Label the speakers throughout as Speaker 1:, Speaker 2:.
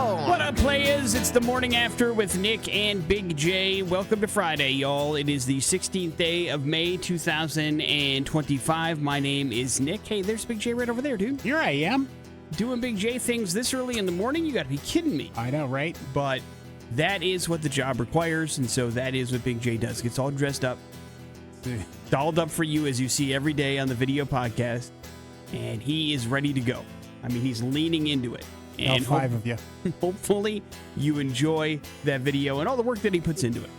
Speaker 1: Smackdown!
Speaker 2: What up, players? It's the morning after with Nic and Big J. Welcome to Friday, y'all. It is the 16th day of May, 2025. My name is Nic. Hey, there's Big J right over there, dude.
Speaker 3: Here I am.
Speaker 2: Doing Big J things this early in the morning? You gotta be kidding me.
Speaker 3: I know, right?
Speaker 2: But that is what the job requires, and so that is what Big J does. Gets all dressed up, dolled up for you as you see every day on the video podcast, and he is ready to go. I mean, he's leaning into it. And
Speaker 3: all 5 of you.
Speaker 2: Hopefully you enjoy that video and all the work that he puts into it.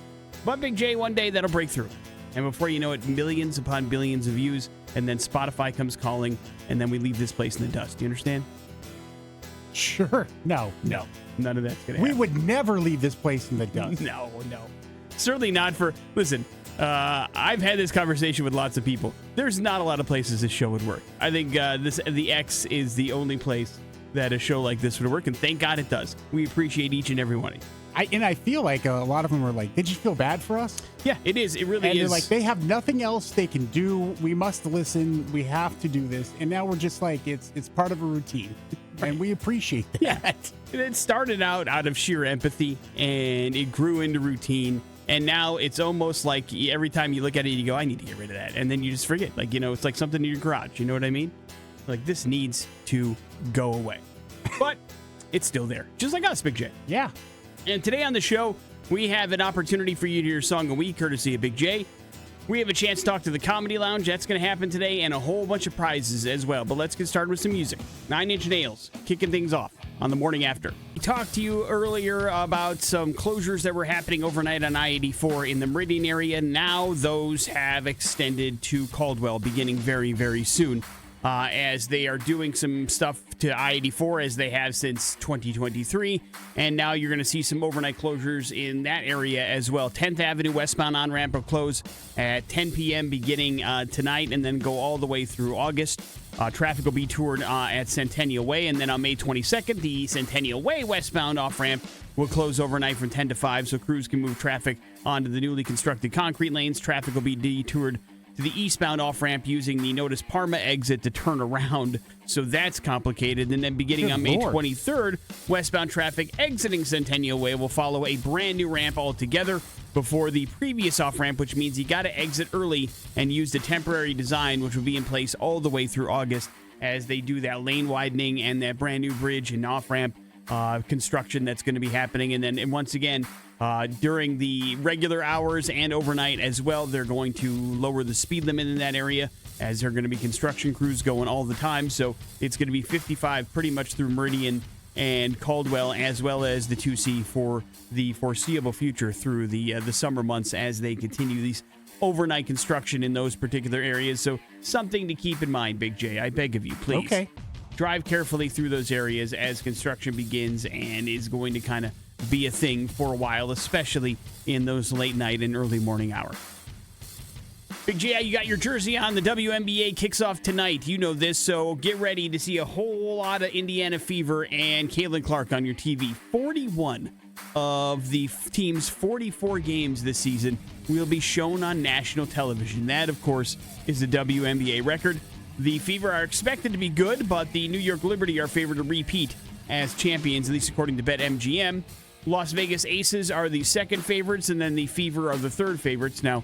Speaker 2: But Big J, one day that'll break through. And before you know it, millions upon billions of views, and then Spotify comes calling, and then we leave this place in the dust. Do you understand?
Speaker 3: Sure. No.
Speaker 2: None of that's going to happen.
Speaker 3: We would never leave this place in the dust.
Speaker 2: No. Certainly not for... Listen, I've had this conversation with lots of people. There's not a lot of places this show would work. I think the X is the only place that a show like this would work, and thank God it does. We appreciate each and every one of you.
Speaker 3: I feel like a lot of them were like, did you feel bad for us?
Speaker 2: Yeah, it is. It really
Speaker 3: and
Speaker 2: is.
Speaker 3: They're like, they have nothing else they can do. We must listen. We have to do this. And now we're just like, it's part of a routine. Right. And we appreciate that.
Speaker 2: Yeah. And it started out of sheer empathy, and it grew into routine. And now it's almost like every time you look at it, you go, I need to get rid of that. And then you just forget. Like, it's like something in your garage. You know what I mean? Like, this needs to go away. But it's still there. Just like us, Big J.
Speaker 3: Yeah.
Speaker 2: And today on the show, we have an opportunity for you to hear Song of the Week, courtesy of Big J. We have a chance to talk to the Comedy Lounge. That's going to happen today, and a whole bunch of prizes as well. But let's get started with some music. 9 Inch Nails, kicking things off on the morning after. We talked to you earlier about some closures that were happening overnight on I-84 in the Meridian area. Now those have extended to Caldwell beginning very, very soon. As they are doing some stuff to I-84 as they have since 2023. And now you're going to see some overnight closures in that area as well. 10th Avenue westbound on-ramp will close at 10 p.m. beginning tonight and then go all the way through August. Traffic will be toured at Centennial Way. And then on May 22nd, the Centennial Way westbound off-ramp will close overnight from 10 to 5 so crews can move traffic onto the newly constructed concrete lanes. Traffic will be detoured to the eastbound off-ramp using the Notice Parma exit to turn around. So that's complicated. And then beginning on May 23rd, westbound traffic exiting Centennial Way will follow a brand new ramp altogether before the previous off-ramp, which means you got to exit early and use the temporary design, which will be in place all the way through August as they do that lane widening and that brand new bridge and off-ramp construction that's going to be happening. And once again, during the regular hours and overnight as well, they're going to lower the speed limit in that area as there are going to be construction crews going all the time. So it's going to be 55 pretty much through Meridian and Caldwell, as well as the 2C for the foreseeable future through the summer months as they continue these overnight construction in those particular areas. So something to keep in mind, Big J. I beg of you, please.
Speaker 3: Okay.
Speaker 2: Drive carefully through those areas as construction begins and is going to kind of be a thing for a while, especially in those late night and early morning hours. Big J, you got your jersey on. The WNBA kicks off tonight. You know this, so get ready to see a whole lot of Indiana Fever and Caitlin Clark on your TV. 41 of the team's 44 games this season will be shown on national television. That, of course, is the WNBA record. The Fever are expected to be good, but the New York Liberty are favored to repeat as champions, at least according to BetMGM. Las Vegas Aces are the second favorites, and then the Fever are the third favorites. Now,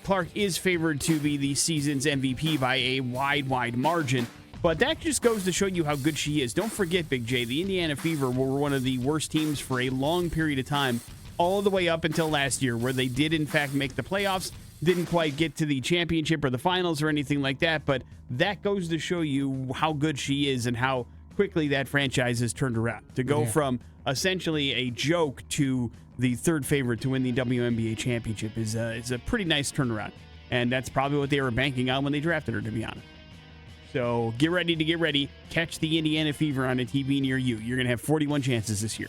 Speaker 2: Clark is favored to be the season's MVP by a wide margin, but that just goes to show you how good she is. Don't forget, Big J, the Indiana Fever were one of the worst teams for a long period of time, all the way up until last year, where they did, in fact, make the playoffs, didn't quite get to the championship or the finals or anything like that, but that goes to show you how good she is and how quickly that franchise has turned around. To go from essentially a joke to the third favorite to win the WNBA championship is a pretty nice turnaround. And that's probably what they were banking on when they drafted her, to be honest. So get ready. Catch the Indiana Fever on a TV near you. You're going to have 41 chances this year.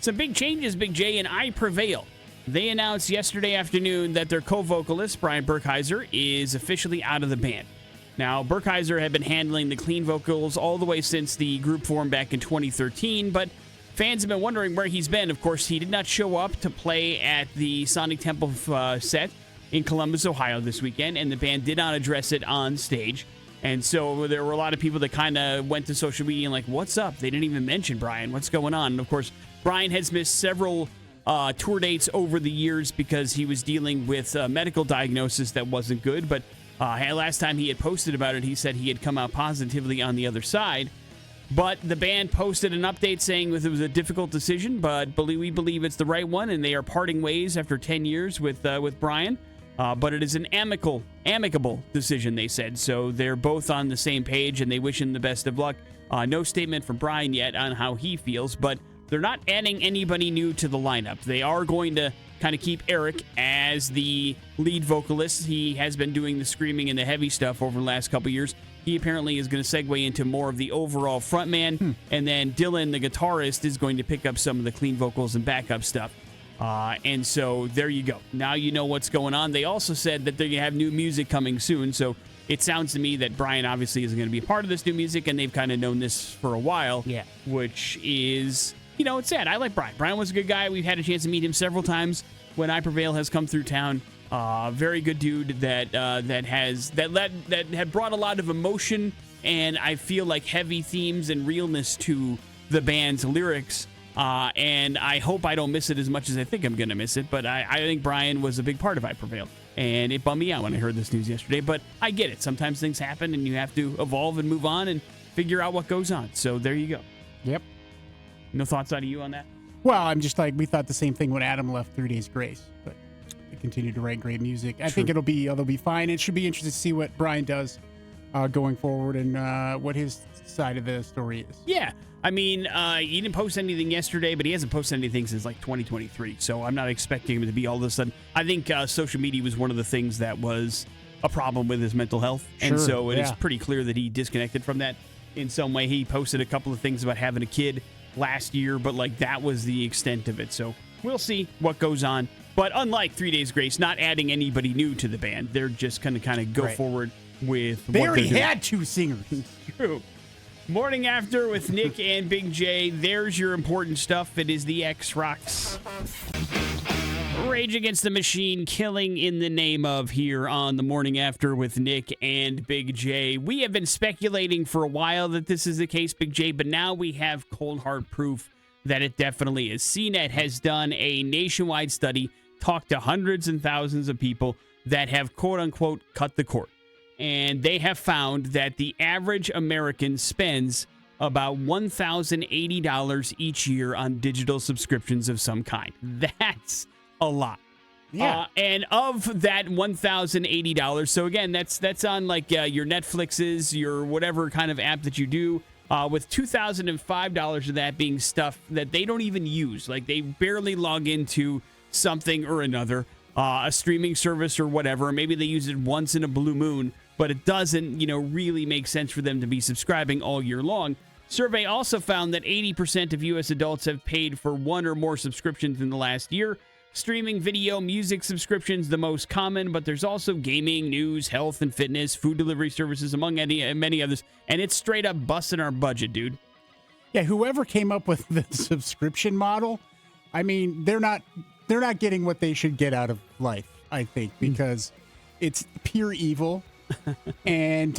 Speaker 2: Some big changes, Big J, and Iprevail. They announced yesterday afternoon that their co-vocalist, Brian Burkheiser, is officially out of the band. Now, Burkheiser had been handling the clean vocals all the way since the group formed back in 2013, but fans have been wondering where he's been. Of course, he did not show up to play at the Sonic Temple set in Columbus, Ohio this weekend, and the band did not address it on stage. And so there were a lot of people that kind of went to social media and like, what's up? They didn't even mention Brian. What's going on? And of course, Brian has missed several tour dates over the years because he was dealing with a medical diagnosis that wasn't good. But last time he had posted about it, he said he had come out positively on the other side. But the band posted an update saying it was a difficult decision, but we believe it's the right one, and they are parting ways after 10 years with Brian. But it is an amicable decision, they said. So they're both on the same page, and they wish him the best of luck. No statement from Brian yet on how he feels, but they're not adding anybody new to the lineup. They are going to kind of keep Eric as the lead vocalist. He has been doing the screaming and the heavy stuff over the last couple years. He apparently is going to segue into more of the overall frontman, and then Dylan, the guitarist, is going to pick up some of the clean vocals and backup stuff. And so there you go. Now you know what's going on. They also said that they're going to have new music coming soon, so it sounds to me that Brian obviously isn't going to be a part of this new music, and they've kind of known this for a while, which is, it's sad. I like Brian. Brian was a good guy. We've had a chance to meet him several times when Iprevail has come through town. Very good dude that had brought a lot of emotion and I feel like heavy themes and realness to the band's lyrics. And I hope I don't miss it as much as I think I'm going to miss it. But I think Brian was a big part of Iprevail. And it bummed me out when I heard this news yesterday. But I get it. Sometimes things happen and you have to evolve and move on and figure out what goes on. So there you go.
Speaker 3: Yep.
Speaker 2: No thoughts out of you on that?
Speaker 3: Well, I'm just like, we thought the same thing when Adam left 3 Days Grace. But they continue to write great music. I think it'll be fine. It should be interesting to see what Brian does going forward and what his side of the story is.
Speaker 2: Yeah. I mean, he didn't post anything yesterday, but he hasn't posted anything since like 2023. So I'm not expecting him to be all of a sudden. I think social media was one of the things that was a problem with his mental health.
Speaker 3: Sure,
Speaker 2: and so it is pretty clear that he disconnected from that in some way. He posted a couple of things about having a kid last year, but like that was the extent of it. So we'll see what goes on. But unlike 3 Days Grace, not adding anybody new to the band, they're just going to kind of go forward with
Speaker 3: they
Speaker 2: what
Speaker 3: already
Speaker 2: they're doing.
Speaker 3: had two singers.
Speaker 2: True. Morning After with Nic and Big J. There's your important stuff. It is the X-Rocks. Rage Against the Machine, Killing in the Name of here on the Morning After with Nic and Big J. We have been speculating for a while that this is the case, Big J, but now we have cold hard proof that it definitely is. CNET has done a nationwide study, talked to hundreds and thousands of people that have quote-unquote cut the cord. And they have found that the average American spends about $1,080 each year on digital subscriptions of some kind. That's a lot.
Speaker 3: Yeah.
Speaker 2: And of that $1,080, so again, that's on like your Netflixes, your whatever kind of app that you do, with $2,005 of that being stuff that they don't even use. Like they barely log into something or another, a streaming service or whatever. Maybe they use it once in a blue moon, but it doesn't, really make sense for them to be subscribing all year long. Survey also found that 80% of U.S. adults have paid for one or more subscriptions in the last year. Streaming, video, music subscriptions, the most common, but there's also gaming, news, health and fitness, food delivery services, among many others. And it's straight up busting our budget, dude.
Speaker 3: Yeah, whoever came up with the subscription model, I mean, they're not getting what they should get out of life, I think, because it's pure evil. And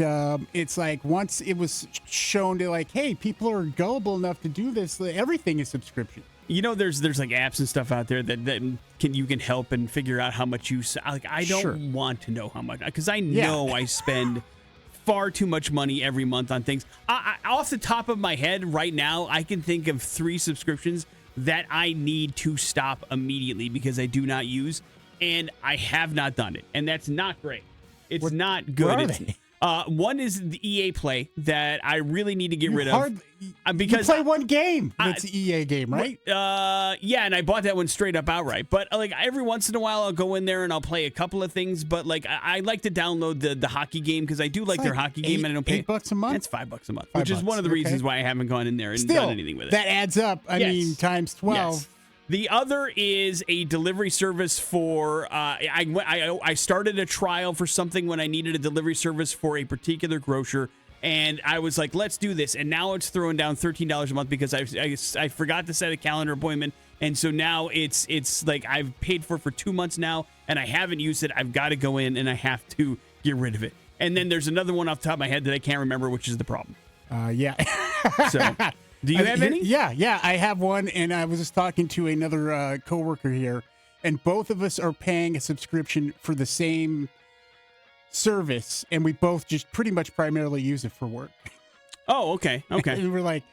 Speaker 3: it's like once it was shown to like, hey, people are gullible enough to do this, everything is subscription.
Speaker 2: There's like apps and stuff out there that you can help and figure out how much you like. I don't want to know how much, because I know I spend far too much money every month on things. I off the top of my head right now, I can think of 3 subscriptions that I need to stop immediately because I do not use, and I have not done it, and that's not great. It's not good.
Speaker 3: What are they?
Speaker 2: One is the EA Play that I really need to get rid of. Because
Speaker 3: you play one game. It's an EA game, right?
Speaker 2: Yeah, and I bought that one straight up outright. But like every once in a while, I'll go in there and I'll play a couple of things. But like I like to download the hockey game because I do like their hockey game, and I don't pay
Speaker 3: $8 a month.
Speaker 2: It's $5 a month, which is one of the reasons why I haven't gone in there and done anything with it.
Speaker 3: That adds up. I mean, times 12.
Speaker 2: Yes. The other is a delivery service for, I started a trial for something when I needed a delivery service for a particular grocer, and I was like, let's do this. And now it's throwing down $13 a month because I forgot to set a calendar appointment. And so now it's like I've paid for 2 months now, and I haven't used it. I've got to go in, and I have to get rid of it. And then there's another one off the top of my head that I can't remember, which is the problem.
Speaker 3: Yeah.
Speaker 2: So, do you have any?
Speaker 3: Yeah, I have one, and I was just talking to another coworker here, and both of us are paying a subscription for the same service, and we both just pretty much primarily use it for work.
Speaker 2: Oh, okay.
Speaker 3: And we're like,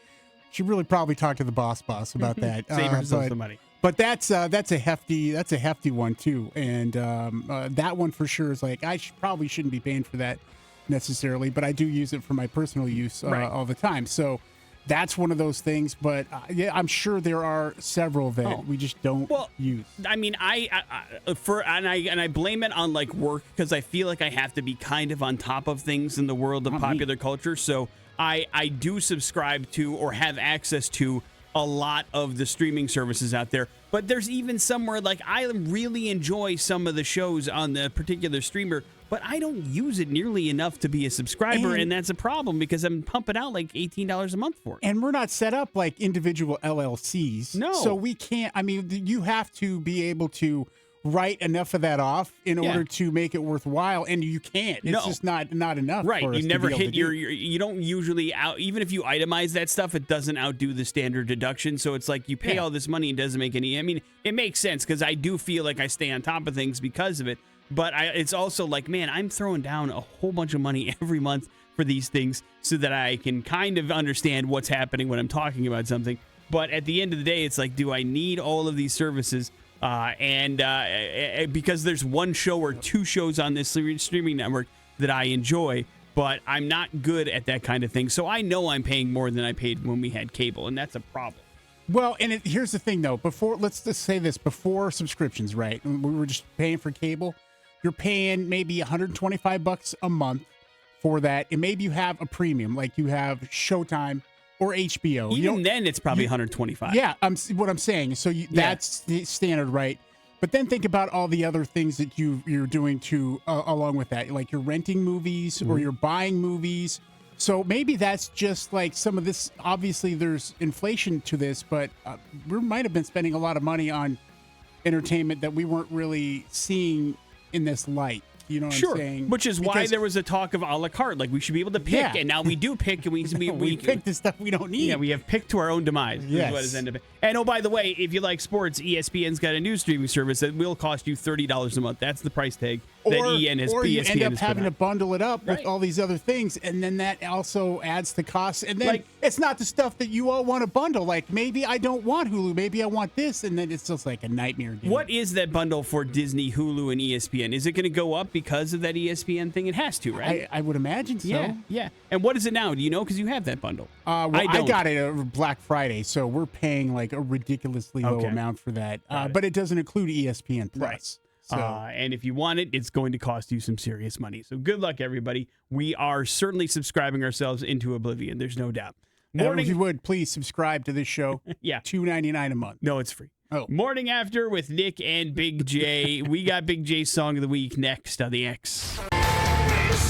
Speaker 3: should really probably talk to the boss about that.
Speaker 2: Save ourselves the money.
Speaker 3: But that's a hefty one too, and that one for sure is like probably shouldn't be paying for that necessarily, but I do use it for my personal use all the time. So that's one of those things. But yeah, I'm sure there are several that we just don't use.
Speaker 2: I mean, I blame it on like work because I feel like I have to be kind of on top of things in the world of popular culture. So I do subscribe to or have access to a lot of the streaming services out there, but there's even somewhere like I really enjoy some of the shows on the particular streamer, but I don't use it nearly enough to be a subscriber, and that's a problem because I'm pumping out like $18 a month for it.
Speaker 3: And we're not set up like individual LLCs.
Speaker 2: No.
Speaker 3: So we can't, I mean, you have to be able to write enough of that off in order to make it worthwhile, and you can't. It's just not enough.
Speaker 2: Right.
Speaker 3: For us
Speaker 2: You never
Speaker 3: to be able
Speaker 2: hit
Speaker 3: to do.
Speaker 2: you don't usually even if you itemize that stuff, it doesn't outdo the standard deduction. So it's like you pay all this money and it doesn't make any. I mean, it makes sense because I do feel like I stay on top of things because of it. But it's also like, man, I'm throwing down a whole bunch of money every month for these things so that I can kind of understand what's happening when I'm talking about something. But at the end of the day, it's like, do I need all of these services? Because there's one show or two shows on this streaming network that I enjoy, but I'm not good at that kind of thing. So I know I'm paying more than I paid when we had cable, and that's a problem.
Speaker 3: Well, and here's the thing, though. Let's just say this, before subscriptions, right? We were just paying for cable. You're paying maybe $125 a month for that, and maybe you have a premium, like you have Showtime or HBO.
Speaker 2: Even then, it's probably $125.
Speaker 3: Yeah, what I'm saying. So that's the standard, right? But then think about all the other things that you're doing to along with that, like you're renting movies or you're buying movies. So maybe that's just like some of this. Obviously, there's inflation to this, but we might have been spending a lot of money on entertainment that we weren't really seeing in this light. You know what I'm saying?
Speaker 2: Which is why there was a talk of a la carte. Like, we should be able to pick, and now we do pick, and we
Speaker 3: pick the stuff we don't need.
Speaker 2: Yeah, we have picked to our own demise.
Speaker 3: Yes.
Speaker 2: Is what it's ended up. And oh, by the way, if you like sports, ESPN's got a new streaming service that will cost you $30 a month. That's the price tag that ESPN has.
Speaker 3: Or you end up having
Speaker 2: to
Speaker 3: bundle it up with all these other things, and then that also adds to costs. And then it's not the stuff that you all want to bundle. Like, maybe I don't want Hulu, maybe I want this, and then it's just like a nightmare.
Speaker 2: What is that bundle for Disney, Hulu, and ESPN? Is it going to go up because of that ESPN thing? It has to, right?
Speaker 3: I would imagine so.
Speaker 2: Yeah. And what is it now? Do you know? Because you have that bundle.
Speaker 3: I got it Black Friday, so we're paying like a ridiculously low amount for that. But it doesn't include ESPN Plus.
Speaker 2: Right.
Speaker 3: So.
Speaker 2: And if you want it, it's going to cost you some serious money. So good luck, everybody. We are certainly subscribing ourselves into oblivion. There's no doubt.
Speaker 3: If you would, please subscribe to this show.
Speaker 2: Yeah.
Speaker 3: $2.99 a month.
Speaker 2: No, it's free.
Speaker 3: Oh.
Speaker 2: Morning After with Nic and Big J. We got Big J's Song of the Week next on the X.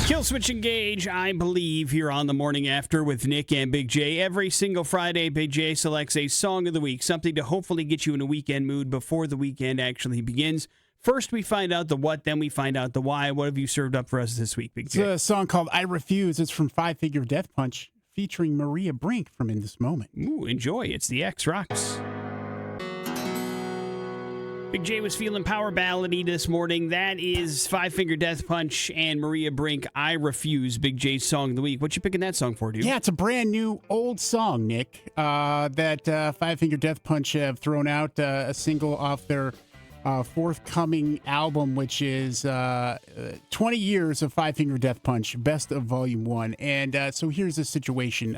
Speaker 2: Kill Switch Engage, I believe, here on the Morning After with Nic and Big J. Every single Friday, Big J selects a Song of the Week, something to hopefully get you in a weekend mood before the weekend actually begins. First, we find out the what, then we find out the why. What have you served up for us this week, Big J?
Speaker 3: It's a song called I Refuse. It's from Five Finger Death Punch, featuring Maria Brink from In This Moment.
Speaker 2: Ooh, enjoy. It's the X Rocks. Big J was feeling power ballady this morning. That is Five Finger Death Punch and Maria Brink, I Refuse, Big J's Song of the Week. What you picking that song for, dude?
Speaker 3: Yeah, it's a brand new old song, Nick, that Five Finger Death Punch have thrown out, a single off their forthcoming album, which is 20 years of Five Finger Death Punch, Best of Volume 1. And so here's the situation.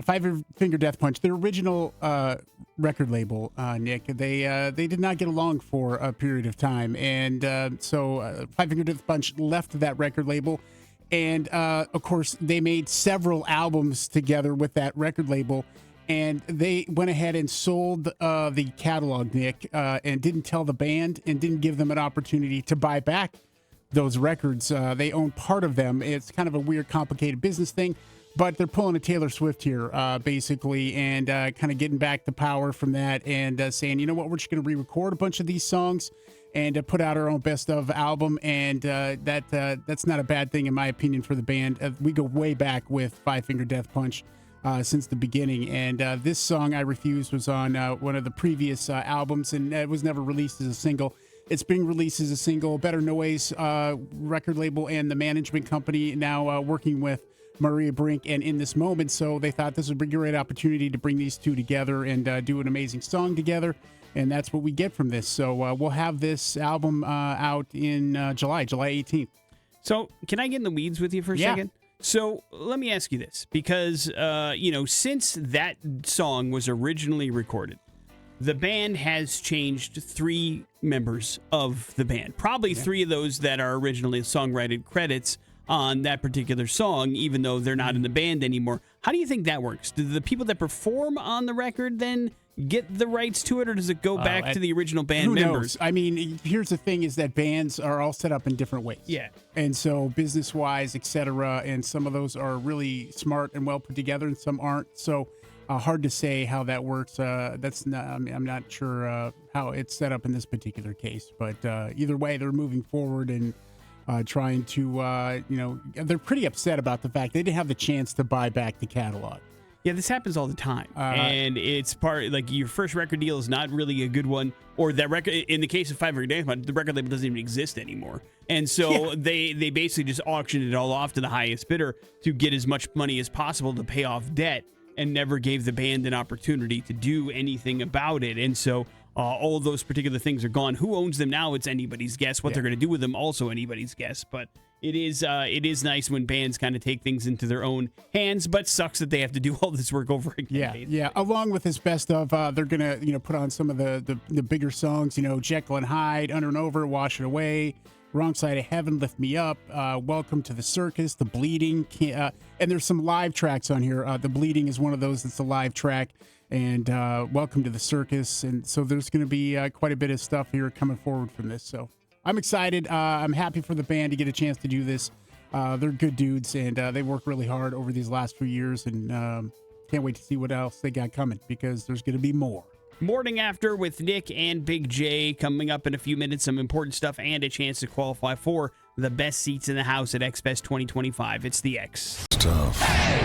Speaker 3: Five Finger Death Punch, their original record label, Nick, they did not get along for a period of time. And so Five Finger Death Punch left that record label. And, of course, they made several albums together with that record label. And they went ahead and sold the catalog, Nick, and didn't tell the band and didn't give them an opportunity to buy back those records. They own part of them. It's kind of a weird, complicated business thing, but they're pulling a Taylor Swift here, basically, and kind of getting back the power from that and saying, you know what, we're just going to re-record a bunch of these songs and put out our own best of album. And that's not a bad thing, in my opinion, for the band. We go way back with Five Finger Death Punch since the beginning. And this song, I Refuse, was on one of the previous albums, and it was never released as a single. It's being released as a single. Better Noise record label and the management company now working with Maria Brink and In This Moment. So they thought this would be a great opportunity to bring these two together and do an amazing song together. And that's what we get from this. So we'll have this album out in July 18th.
Speaker 2: So can I get in the weeds with you for a second? So let me ask you this, because, since that song was originally recorded, the band has changed 3 members of the band. Probably 3 of those that are originally songwriting credits on that particular song, even though they're not in the band anymore. How do you think that works? Do the people that perform on the record then get the rights to it, or does it go back to the original band members?
Speaker 3: I mean, here's the thing, is that bands are all set up in different ways.
Speaker 2: Yeah.
Speaker 3: And so business-wise, et cetera, and some of those are really smart and well put together, and some aren't. So hard to say how that works. That's not. I mean, I'm not sure how it's set up in this particular case. But either way, they're moving forward and trying to. They're pretty upset about the fact they didn't have the chance to buy back the catalog.
Speaker 2: Yeah, this happens all the time, and it's part like your first record deal is not really a good one, or that record. In the case of Five Finger Death Punch, the record label doesn't even exist anymore, and so they basically just auctioned it all off to the highest bidder to get as much money as possible to pay off debt, and never gave the band an opportunity to do anything about it. And so all of those particular things are gone. Who owns them now? It's anybody's guess. What they're going to do with them, also anybody's guess. But it is nice when bands kind of take things into their own hands, but sucks that they have to do all this work over again.
Speaker 3: Yeah. Along with his best of, they're going to put on some of the bigger songs, Jekyll and Hyde, Under and Over, Wash It Away, Wrong Side of Heaven, Lift Me Up, Welcome to the Circus, The Bleeding, and there's some live tracks on here. The Bleeding is one of those that's a live track, and Welcome to the Circus. And so there's going to be quite a bit of stuff here coming forward from this. So I'm excited. I'm happy for the band to get a chance to do this. They're good dudes, and they work really hard over these last few years, and can't wait to see what else they got coming, because there's going to be more.
Speaker 2: Morning After with Nic and Big J coming up in a few minutes. Some important stuff and a chance to qualify for the best seats in the house at XFest 2025. It's the X.
Speaker 1: Stuff.
Speaker 4: Hey,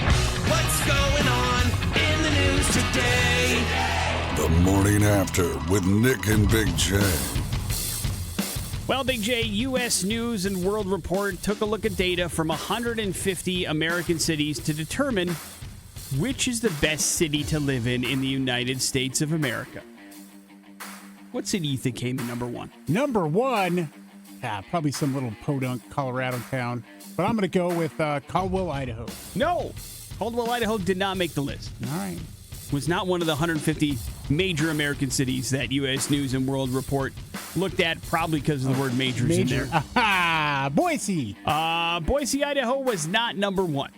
Speaker 4: what's going on in the news today?
Speaker 1: The Morning After with Nic and Big J.
Speaker 2: Well, Big J, U.S. News and World Report took a look at data from 150 American cities to determine which is the best city to live in the United States of America. What city do you think came in number 1?
Speaker 3: Number 1, probably some little podunk Colorado town. But I'm going to go with Caldwell, Idaho.
Speaker 2: No, Caldwell, Idaho did not make the list.
Speaker 3: All right.
Speaker 2: Was not one of the 150 major American cities that U.S. News and World Report looked at, probably because of the word majors in there.
Speaker 3: Boise.
Speaker 2: Boise, Idaho was not number 1.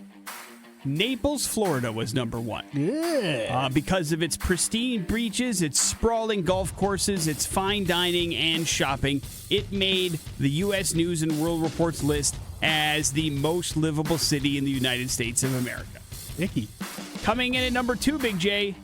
Speaker 2: Naples, Florida was number 1.
Speaker 3: Yeah.
Speaker 2: Because of its pristine beaches, its sprawling golf courses, its fine dining and shopping, it made the U.S. News and World Report's list as the most livable city in the United States of America.
Speaker 3: Icky.
Speaker 2: Coming in at number 2, Big J,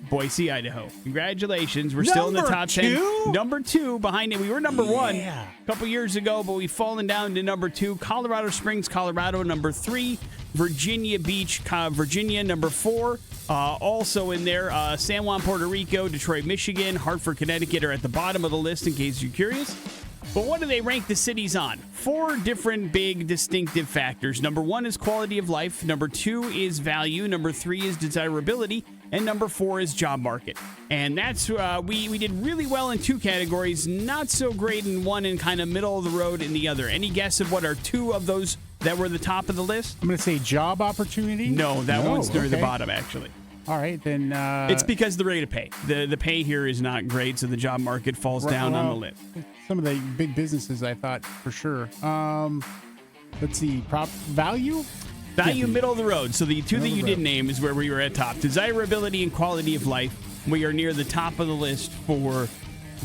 Speaker 2: Boise, Idaho. Congratulations. We're still in the top 10. Number 2 behind it. We were number 1 a couple years ago, but we've fallen down to number 2. Colorado Springs, Colorado, number 3. Virginia Beach, Virginia, number 4. Also in there, San Juan, Puerto Rico, Detroit, Michigan, Hartford, Connecticut are at the bottom of the list in case you're curious. But what do they rank the cities on? 4 different big distinctive factors. Number 1 is quality of life. Number 2 is value. Number 3 is desirability. And number 4 is job market. And that's, we did really well in 2 categories, not so great in one, and kind of middle of the road in the other. Any guess of what are 2 of those that were the top of the list?
Speaker 3: I'm going to say job opportunity.
Speaker 2: No, that one's near the bottom, actually.
Speaker 3: All right, then.
Speaker 2: It's because of the rate of pay. The pay here is not great, so the job market falls down on the list.
Speaker 3: Some of the big businesses, I thought, for sure. Let's see, value?
Speaker 2: Value, middle of the road. So the 2 that you did name is where we were at top. Desirability and quality of life. We are near the top of the list for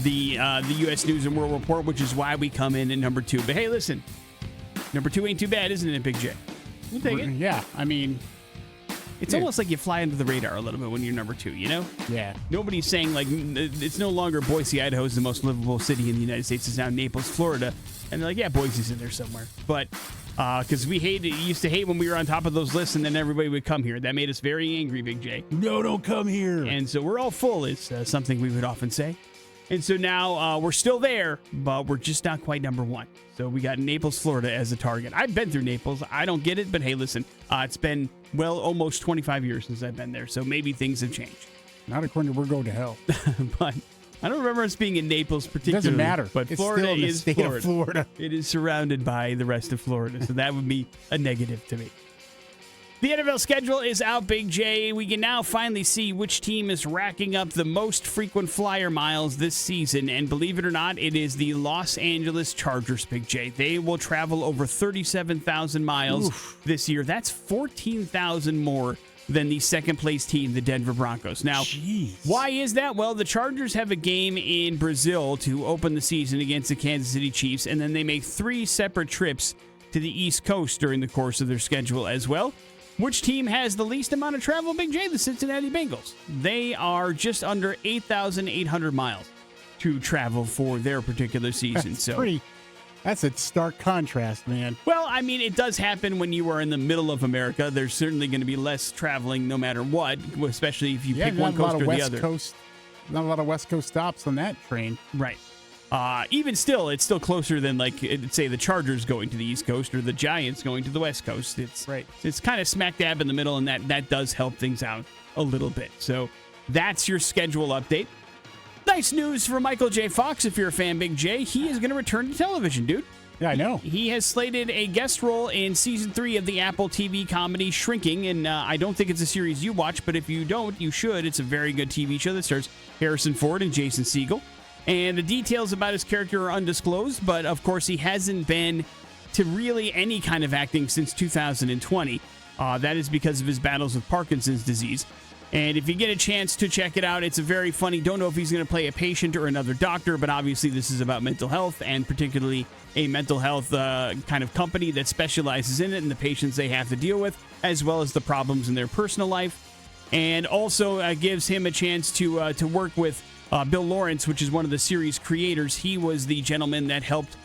Speaker 2: the U.S. News and World Report, which is why we come in at number 2. But hey, listen, number 2 ain't too bad, isn't it, Big J? We'll take it.
Speaker 3: Yeah, I mean,
Speaker 2: It's almost like you fly under the radar a little bit when you're number 2, you know?
Speaker 3: Yeah.
Speaker 2: Nobody's saying, like, it's no longer Boise, Idaho is the most livable city in the United States. It's now Naples, Florida. And they're like, yeah, Boise's in there somewhere. But because we used to hate when we were on top of those lists and then everybody would come here. That made us very angry, Big J.
Speaker 3: No, don't come here.
Speaker 2: And so we're all full is something we would often say. And so now we're still there, but we're just not quite number 1. So we got Naples, Florida as a target. I've been through Naples. I don't get it, but hey, listen, it's been, almost 25 years since I've been there. So maybe things have changed.
Speaker 3: Not according to We're Going to Hell.
Speaker 2: But I don't remember us being in Naples particularly.
Speaker 3: It doesn't matter.
Speaker 2: But
Speaker 3: it's
Speaker 2: Florida
Speaker 3: still in the
Speaker 2: is
Speaker 3: state
Speaker 2: Florida.
Speaker 3: Of Florida.
Speaker 2: It is surrounded by the rest of Florida. So that would be a negative to me. The NFL schedule is out, Big J. We can now finally see which team is racking up the most frequent flyer miles this season. And believe it or not, it is the Los Angeles Chargers, Big J. They will travel over 37,000 miles this year. That's 14,000 more than the second-place team, the Denver Broncos. Now, why is that? Well, the Chargers have a game in Brazil to open the season against the Kansas City Chiefs, and then they make 3 separate trips to the East Coast during the course of their schedule as well. Which team has the least amount of travel, Big J? The Cincinnati Bengals. They are just under 8,800 miles to travel for their particular season.
Speaker 3: That's a stark contrast, man.
Speaker 2: Well, I mean, it does happen when you are in the middle of America. There's certainly going to be less traveling no matter what, especially if you pick one coast or the other.
Speaker 3: Not a lot of West Coast stops on that train.
Speaker 2: Right. Even still, it's still closer than, like, say, the Chargers going to the East Coast or the Giants going to the West Coast. It's kind of smack dab in the middle, and that does help things out a little bit. So that's your schedule update. Nice news for Michael J. Fox, if you're a fan, Big J. He is going to return to television, dude.
Speaker 3: Yeah, I know.
Speaker 2: He has slated a guest role in Season 3 of the Apple TV comedy Shrinking, and I don't think it's a series you watch, but if you don't, you should. It's a very good TV show that stars Harrison Ford and Jason Segel. And the details about his character are undisclosed, but of course he hasn't been to really any kind of acting since 2020. That is because of his battles with Parkinson's disease. And if you get a chance to check it out, it's a very funny. Don't know if he's going to play a patient or another doctor, but obviously this is about mental health and particularly a mental health kind of company that specializes in it and the patients they have to deal with, as well as the problems in their personal life. And also gives him a chance to work with Bill Lawrence, which is one of the series creators. He was the gentleman that helped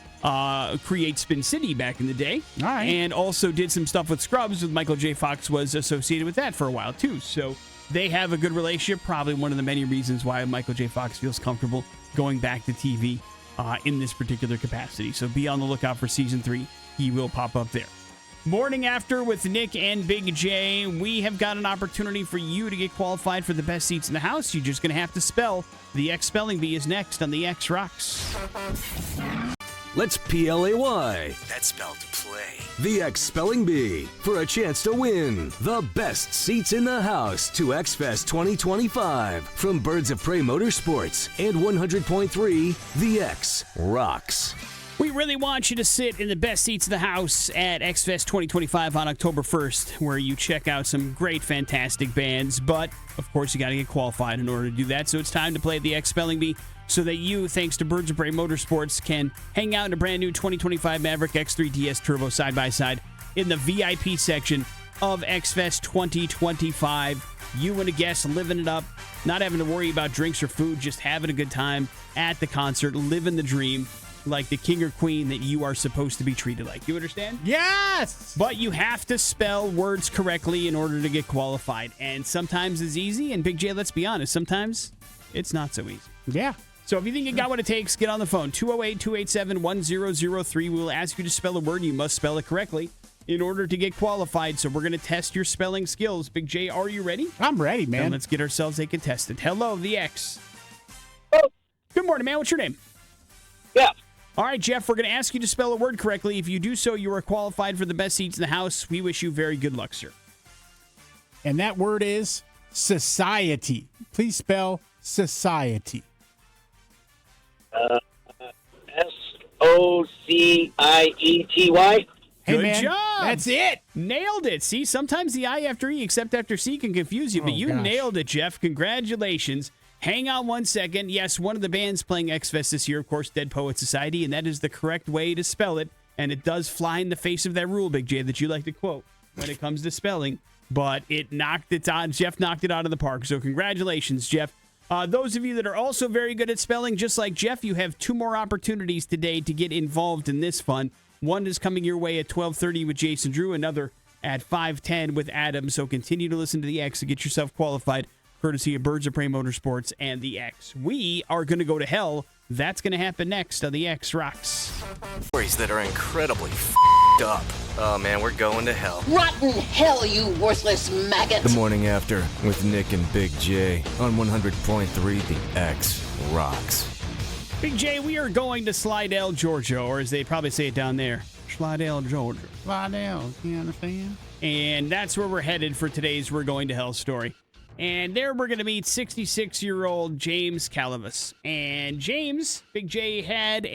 Speaker 2: create Spin City back in the day.
Speaker 3: All right.
Speaker 2: And also did some stuff with Scrubs with Michael J. Fox was associated with that for a while, too. So they have a good relationship, probably one of the many reasons why Michael J. Fox feels comfortable going back to TV in this particular capacity. So be on the lookout for Season 3. He will pop up there. Morning After with Nic and Big J. We have got an opportunity for you to get qualified for the best seats in the house. You're just going to have to spell. The X Spelling Bee is next on the X Rocks.
Speaker 5: Let's PLAY.
Speaker 4: That's spelled play.
Speaker 5: The X Spelling Bee for a chance to win the best seats in the house to X Fest 2025 from Birds of Prey Motorsports and 100.3 The X Rocks.
Speaker 2: We really want you to sit in the best seats of the house at X-Fest 2025 on October 1st, where you check out some great, fantastic bands. But, of course, you got to get qualified in order to do that. So it's time to play the X Spelling Bee so that you, thanks to Birds of Prey Motorsports, can hang out in a brand new 2025 Maverick X3 DS Turbo side-by-side in the VIP section of X-Fest 2025. You and a guest living it up, not having to worry about drinks or food, just having a good time at the concert, living the dream like the king or queen that you are supposed to be treated like. You understand?
Speaker 3: Yes!
Speaker 2: But you have to spell words correctly in order to get qualified. And sometimes it's easy. And Big J, let's be honest, sometimes it's not so easy.
Speaker 3: Yeah.
Speaker 2: So if you think you got what it takes, get on the phone. 208-287-1003. We will ask you to spell a word. You must spell it correctly in order to get qualified. So we're going to test your spelling skills. Big J, are you ready?
Speaker 3: I'm ready, man.
Speaker 2: Then let's get ourselves a contestant. Hello, the X.
Speaker 6: Oh.
Speaker 2: Good morning, man. What's your name?
Speaker 6: Yeah.
Speaker 2: All right, Jeff, we're going to ask you to spell a word correctly. If you do so, you are qualified for the best seats in the house. We wish you very good luck, sir.
Speaker 3: And that word is society. Please spell society.
Speaker 6: Society.
Speaker 3: Hey,
Speaker 2: Good
Speaker 3: man,
Speaker 2: job.
Speaker 3: That's it.
Speaker 2: Nailed it. See, sometimes the I after E, except after C, can confuse you, but you
Speaker 3: gosh.
Speaker 2: nailed it, Jeff. Congratulations. Hang on one second. Yes, one of the bands playing X-Fest this year, of course, Dead Poet Society, and that is the correct way to spell it. And it does fly in the face of that rule, Big J, that you like to quote when it comes to spelling. but it knocked it on. Jeff knocked it out of the park. So congratulations, Jeff. Those of you that are also very good at spelling, just like Jeff, you have 2 more opportunities today to get involved in this fun. One is coming your way at 12:30 with Jason Drew, another at 5:10 with Adam. So continue to listen to the X to get yourself qualified, courtesy of Birds of Prey Motorsports and the X. We are going to go to hell. That's going to happen next on the X Rocks.
Speaker 7: Stories that are incredibly f***ed up. Oh man, we're going to hell.
Speaker 8: Rotten hell, you worthless maggot!
Speaker 7: The morning after with Nic and Big J on 100.3 The X Rocks.
Speaker 2: Big J, we are going to Slidell, Georgia, or as they probably say it down there, Slidell, Georgia.
Speaker 3: Slidell, you understand?
Speaker 2: And that's where we're headed for today's We're Going to Hell story. And there we're going to meet 66-year-old James Calavas. And James, Big J, had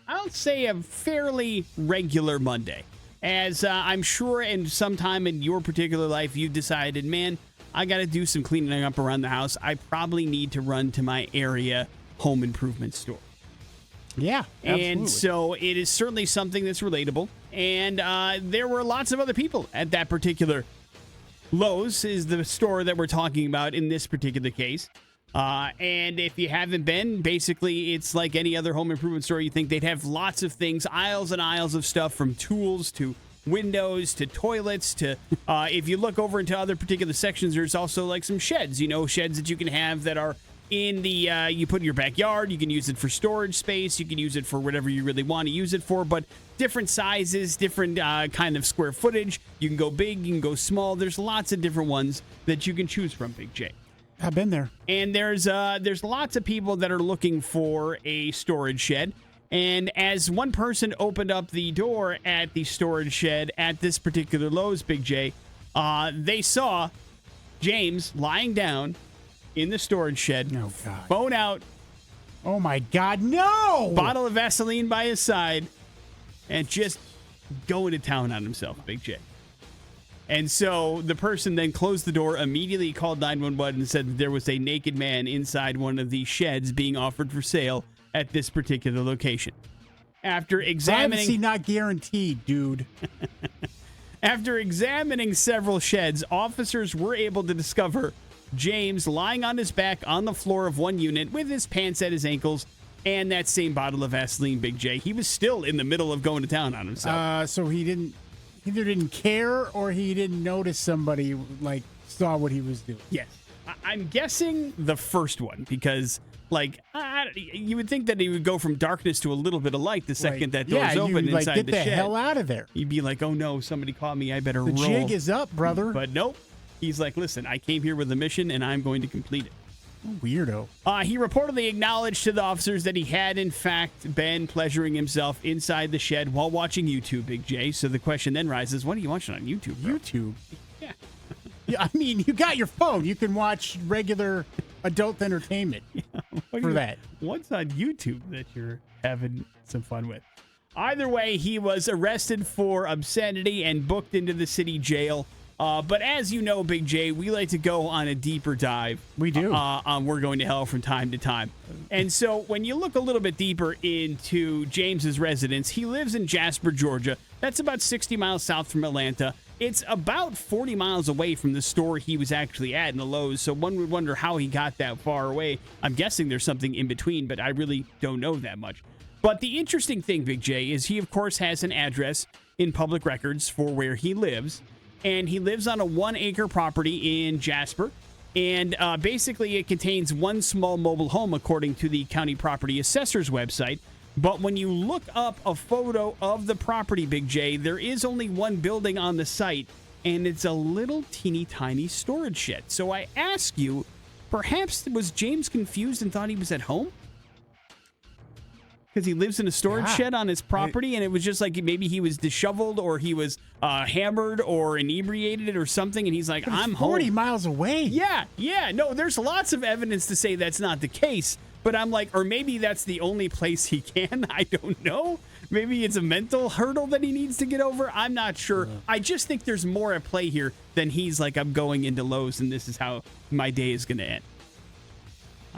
Speaker 2: I'll say a fairly regular Monday. As I'm sure in some time in your particular life, you decided, man, I got to do some cleaning up around the house. I probably need to run to my area home improvement store.
Speaker 3: Yeah, absolutely.
Speaker 2: And so it is certainly something that's relatable. And there were lots of other people at that particular Lowe's is the store that we're talking about in this particular case. And if you haven't been, basically it's like any other home improvement store. You think they'd have lots of things, aisles and aisles of stuff, from tools to windows to toilets to if you look over into other particular sections, there's also like some sheds, sheds that you can have that are in the you put in your backyard. You can use it for storage space. You can use it for whatever you really want to use it for, but different sizes, different kind of square footage. You can go big, you can go small. There's lots of different ones that you can choose from, Big J.
Speaker 3: I've been there.
Speaker 2: And there's lots of people that are looking for a storage shed. And as one person opened up the door at the storage shed at this particular Lowe's, Big J, they saw James lying down in the storage shed.
Speaker 3: Oh, God.
Speaker 2: Phone out.
Speaker 3: Oh, my God, no!
Speaker 2: Bottle of Vaseline by his side. And just going to town on himself, Big J. And so the person then closed the door, immediately called 911 and said that there was a naked man inside one of the sheds being offered for sale at this particular location. After examining...
Speaker 3: Privacy not guaranteed, dude.
Speaker 2: After examining several sheds, officers were able to discover James lying on his back on the floor of one unit with his pants at his ankles and that same bottle of Vaseline, Big J. He was still in the middle of going to town on himself.
Speaker 3: So he either didn't care or he didn't notice somebody saw what he was doing.
Speaker 2: Yes. I'm guessing the first one because, you would think that he would go from darkness to a little bit of light the second that door's open inside
Speaker 3: get
Speaker 2: the
Speaker 3: the
Speaker 2: shed.
Speaker 3: hell out of there.
Speaker 2: You'd be like, oh no, somebody caught me. I better roll.
Speaker 3: The jig is up, brother.
Speaker 2: But nope. He's like, listen, I came here with a mission and I'm going to complete it.
Speaker 3: Weirdo.
Speaker 2: He reportedly acknowledged to the officers that he had, in fact, been pleasuring himself inside the shed while watching YouTube, Big J. So the question then rises, what are you watching on YouTube, bro?
Speaker 3: YouTube?
Speaker 2: Yeah.
Speaker 3: Yeah, I mean, you got your phone. You can watch regular adult entertainment for that.
Speaker 2: What's on YouTube that you're having some fun with? Either way, he was arrested for obscenity and booked into the city jail. But as you know, Big J, we like to go on a deeper dive.
Speaker 3: We do.
Speaker 2: We're going to hell from time to time. And so when you look a little bit deeper into James's residence, he lives in Jasper, Georgia. That's about 60 miles south from Atlanta. It's about 40 miles away from the store he was actually at in the Lowe's. So one would wonder how he got that far away. I'm guessing there's something in between, but I really don't know that much. But the interesting thing, Big J, is he, of course, has an address in public records for where he lives. And he lives on a 1-acre property in Jasper. And basically, it contains one small mobile home, according to the county property assessor's website. But when you look up a photo of the property, Big J, there is only one building on the site, and it's a little teeny tiny storage shed. So I ask you, perhaps was James confused and thought he was at home? Because he lives in a storage shed on his property, and it was just like maybe he was disheveled or he was hammered or inebriated or something, and he's like, I'm
Speaker 3: 40
Speaker 2: home.
Speaker 3: miles away.
Speaker 2: Yeah. No, there's lots of evidence to say that's not the case, but I'm like, or maybe that's the only place he can. I don't know. Maybe it's a mental hurdle that he needs to get over. I'm not sure. I just think there's more at play here than he's like, I'm going into Lowe's, and this is how my day is going to end.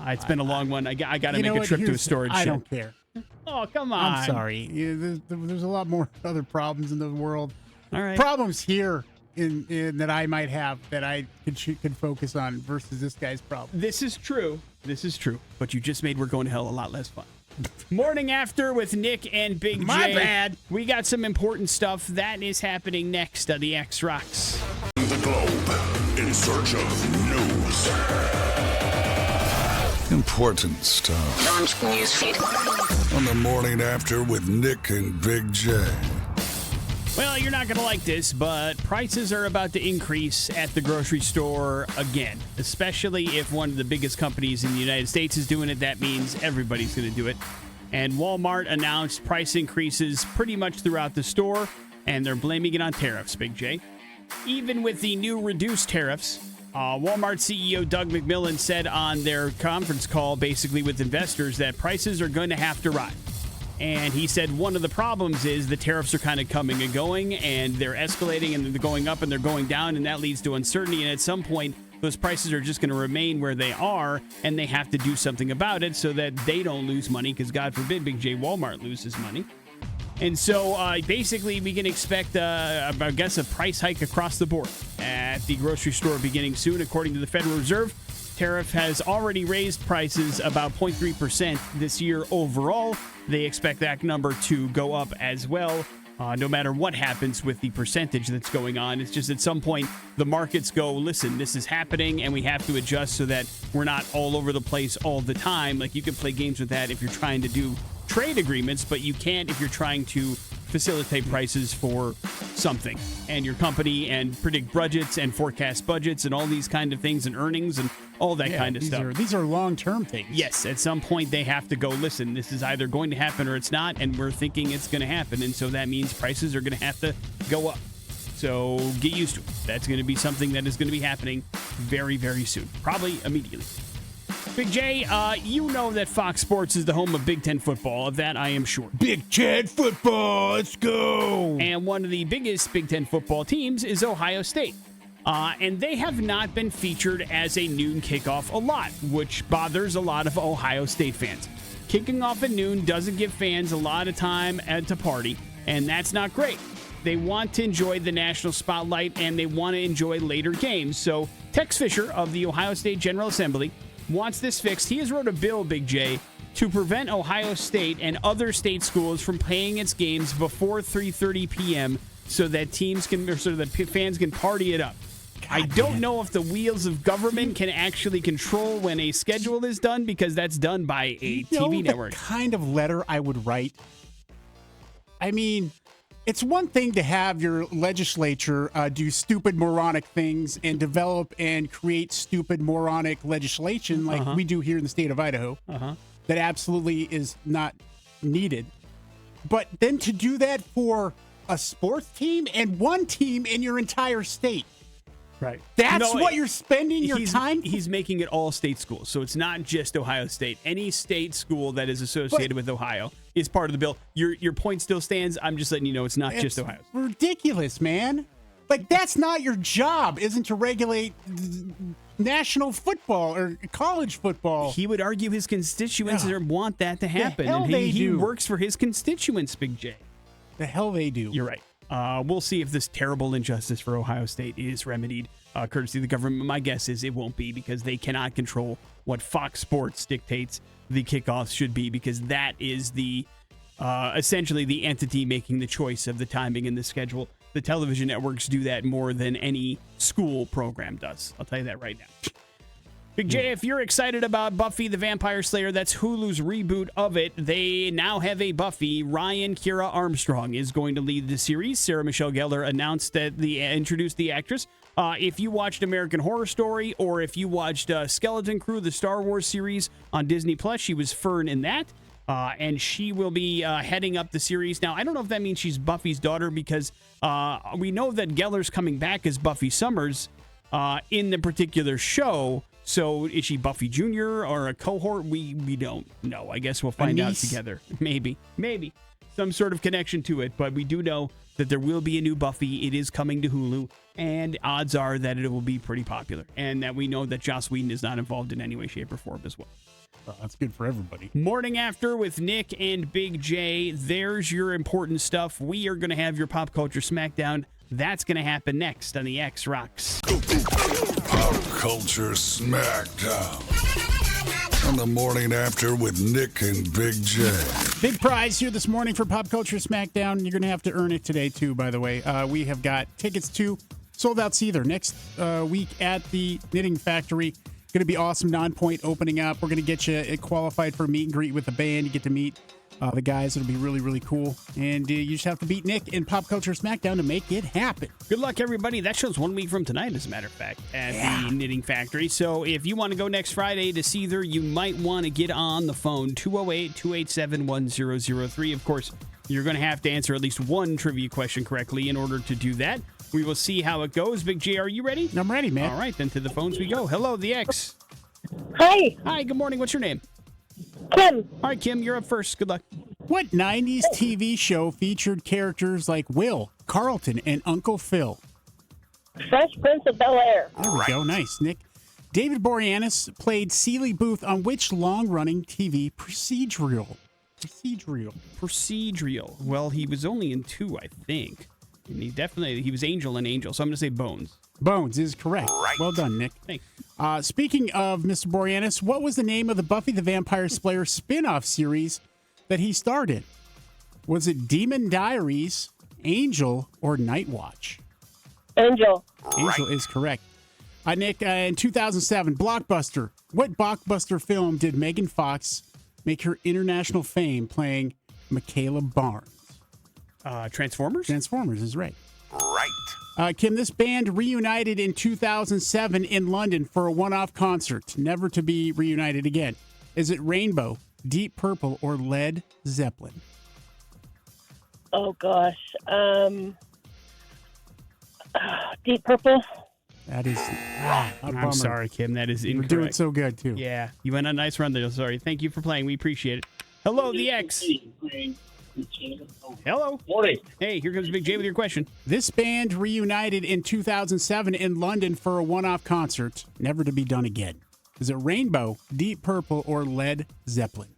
Speaker 2: It's been a long one. I got to make a trip to a storage shed.
Speaker 3: I don't care.
Speaker 2: Oh, come on.
Speaker 3: I'm sorry. There's a lot more other problems in the world.
Speaker 2: All right.
Speaker 3: Problems here in that I might have that I could focus on versus this guy's problem.
Speaker 2: This is true. But you just made We're Going to Hell a lot less fun. Morning After with Nick and Big J.
Speaker 3: My bad.
Speaker 2: We got some important stuff that is happening next on the X Rocks.
Speaker 1: The globe in search of news. Important stuff.
Speaker 8: Launch newsfeed.
Speaker 1: On the Morning After with Nick and Big J.
Speaker 2: Well, you're not going to like this, but prices are about to increase at the grocery store again, especially if one of the biggest companies in the United States is doing it. That means everybody's going to do it. And Walmart announced price increases pretty much throughout the store, and they're blaming it on tariffs, Big J. Even with the new reduced tariffs, Walmart CEO Doug McMillon said on their conference call, basically with investors, that prices are going to have to rise. And he said one of the problems is the tariffs are kind of coming and going, and they're escalating, and they're going up and they're going down, and that leads to uncertainty. And at some point, those prices are just going to remain where they are, and they have to do something about it so that they don't lose money, because God forbid Big J Walmart loses money. And so basically we can expect, I guess, a price hike across the board at the grocery store beginning soon, according to the Federal Reserve. Tariff has already raised prices about 0.3% this year overall. They expect that number to go up as well, no matter what happens with the percentage that's going on. It's just at some point the markets go, listen, this is happening, and we have to adjust so that we're not all over the place all the time. Like, you can play games with that if you're trying to do trade agreements, but you can't if you're trying to facilitate prices for something and your company and predict budgets and forecast budgets and all these kind of things and earnings and all that kind of stuff.
Speaker 3: These are long-term things.
Speaker 2: Yes, at some point they have to go, listen, this is either going to happen or it's not, and we're thinking it's going to happen, and so that means prices are going to have to go up. So get used to it. That's going to be something that is going to be happening very, very soon, probably immediately. Big J, you know that Fox Sports is the home of Big Ten football. Of that, I am sure.
Speaker 3: Big Ten football, let's go!
Speaker 2: And one of the biggest Big Ten football teams is Ohio State. And they have not been featured as a noon kickoff a lot, which bothers a lot of Ohio State fans. Kicking off at noon doesn't give fans a lot of time to party, and that's not great. They want to enjoy the national spotlight, and they want to enjoy later games. So Tex Fisher of the Ohio State General Assembly wants this fixed. He has wrote a bill, Big J, to prevent Ohio State and other state schools from playing its games before 3:30 p.m. so that fans can party it up. I don't know if the wheels of government can actually control when a schedule is done, because that's done by a TV network.
Speaker 3: The kind of letter I would write. I mean, it's one thing to have your legislature do stupid, moronic things and develop and create stupid, moronic legislation like we do here in the state of Idaho that absolutely is not needed. But then to do that for a sports team and one team in your entire state.
Speaker 2: Right.
Speaker 3: That's what you're spending your time for?
Speaker 2: He's making it all state schools. So it's not just Ohio State. Any state school that is associated with Ohio is part of the bill. Your point still stands. I'm just letting you know it's not just Ohio.
Speaker 3: Ridiculous, man. Like, that's not your job, isn't to regulate national football or college football.
Speaker 2: He would argue his constituents want that to happen.
Speaker 3: The hell
Speaker 2: and
Speaker 3: they
Speaker 2: he
Speaker 3: do.
Speaker 2: works for his constituents, Big J.
Speaker 3: The hell they do.
Speaker 2: You're right. We'll see if this terrible injustice for Ohio State is remedied, courtesy of the government. My guess is it won't be, because they cannot control what Fox Sports dictates the kickoffs should be, because that is the essentially the entity making the choice of the timing and the schedule. The television networks do that more than any school program does. I'll tell you that right now. Big J, if you're excited about Buffy the Vampire Slayer, that's Hulu's reboot of it. They now have a Buffy. Ryan Kiera Armstrong is going to lead the series. Sarah Michelle Gellar announced that introduced the actress. If you watched American Horror Story, or if you watched Skeleton Crew, the Star Wars series on Disney Plus, she was Fern in that. And she will be heading up the series. Now, I don't know if that means she's Buffy's daughter, because we know that Gellar's coming back as Buffy Summers in the particular show. So is she Buffy Jr. or a cohort? We don't know. I guess we'll find out together. Maybe. Some sort of connection to it. But we do know that there will be a new Buffy. It is coming to Hulu. And odds are that it will be pretty popular. And that we know that Joss Whedon is not involved in any way, shape, or form as well.
Speaker 3: That's good for everybody.
Speaker 2: Morning After with Nick and Big J. There's your important stuff. We are going to have your Pop Culture Smackdown That's going to happen next on the X Rocks.
Speaker 1: Pop Culture Smackdown. On the morning after with Nic and Big J.
Speaker 3: Big prize here this morning for Pop Culture Smackdown. You're going to have to earn it today, too, by the way. We have got tickets to Sold Out Seether next week at the Knitting Factory. Going to be awesome. Non-point opening up. We're going to get you qualified for a meet and greet with the band. You get to meet the guys. It'll be really, really cool. And you just have to beat Nick in Pop Culture Smackdown to make it happen.
Speaker 2: Good luck, everybody. That show's 1 week from tonight, as a matter of fact, at the Knitting Factory. So if you want to go next Friday to Seether, you might want to get on the phone, 208-287-1003. Of course, you're going to have to answer at least one trivia question correctly in order to do that. We will see how it goes. Big J, are you ready?
Speaker 3: I'm ready, man.
Speaker 2: All right, then to the phones we go. Hello, the X.
Speaker 6: Hi,
Speaker 2: Hi, good morning. What's your name?
Speaker 6: Kim.
Speaker 2: All right, Kim, you're up first. Good luck.
Speaker 3: What 90s TV show featured characters like Will, Carlton, and Uncle Phil?
Speaker 6: Fresh Prince of Bel-Air.
Speaker 3: There we go. Nice, Nick. David Boreanaz played Seeley Booth on which long-running TV procedural?
Speaker 2: Procedural. Well, he was only in 2, I think. And he was Angel and Angel, so I'm going to say Bones.
Speaker 3: Bones is correct. Well done, Nick.
Speaker 2: Thanks.
Speaker 3: Speaking of Mr. Boreanaz, what was the name of the Buffy the Vampire Slayer spin-off series that he starred in? Was it Demon Diaries, Angel, or Night Watch?
Speaker 6: Angel.
Speaker 3: Angel is correct. Nick, in 2007, Blockbuster. What blockbuster film did Megan Fox make her international fame playing Michaela Barnes?
Speaker 2: Transformers?
Speaker 3: Transformers is right. Kim, this band reunited in 2007 in London for a one-off concert, never to be reunited again. Is it Rainbow, Deep Purple, or Led Zeppelin?
Speaker 6: Oh, gosh. Deep Purple.
Speaker 3: That is a bummer.
Speaker 2: I'm sorry, Kim. That is
Speaker 3: You were
Speaker 2: incorrect.
Speaker 3: doing so good, too.
Speaker 2: Yeah, you went on a nice run there. Sorry. Thank you for playing. We appreciate it. Hello, the X. Hello.
Speaker 6: Morning.
Speaker 2: Hey, here comes Big J with your question.
Speaker 3: This band reunited in 2007 in London for a one-off concert, never to be done again. Is it Rainbow, Deep Purple, or Led Zeppelin?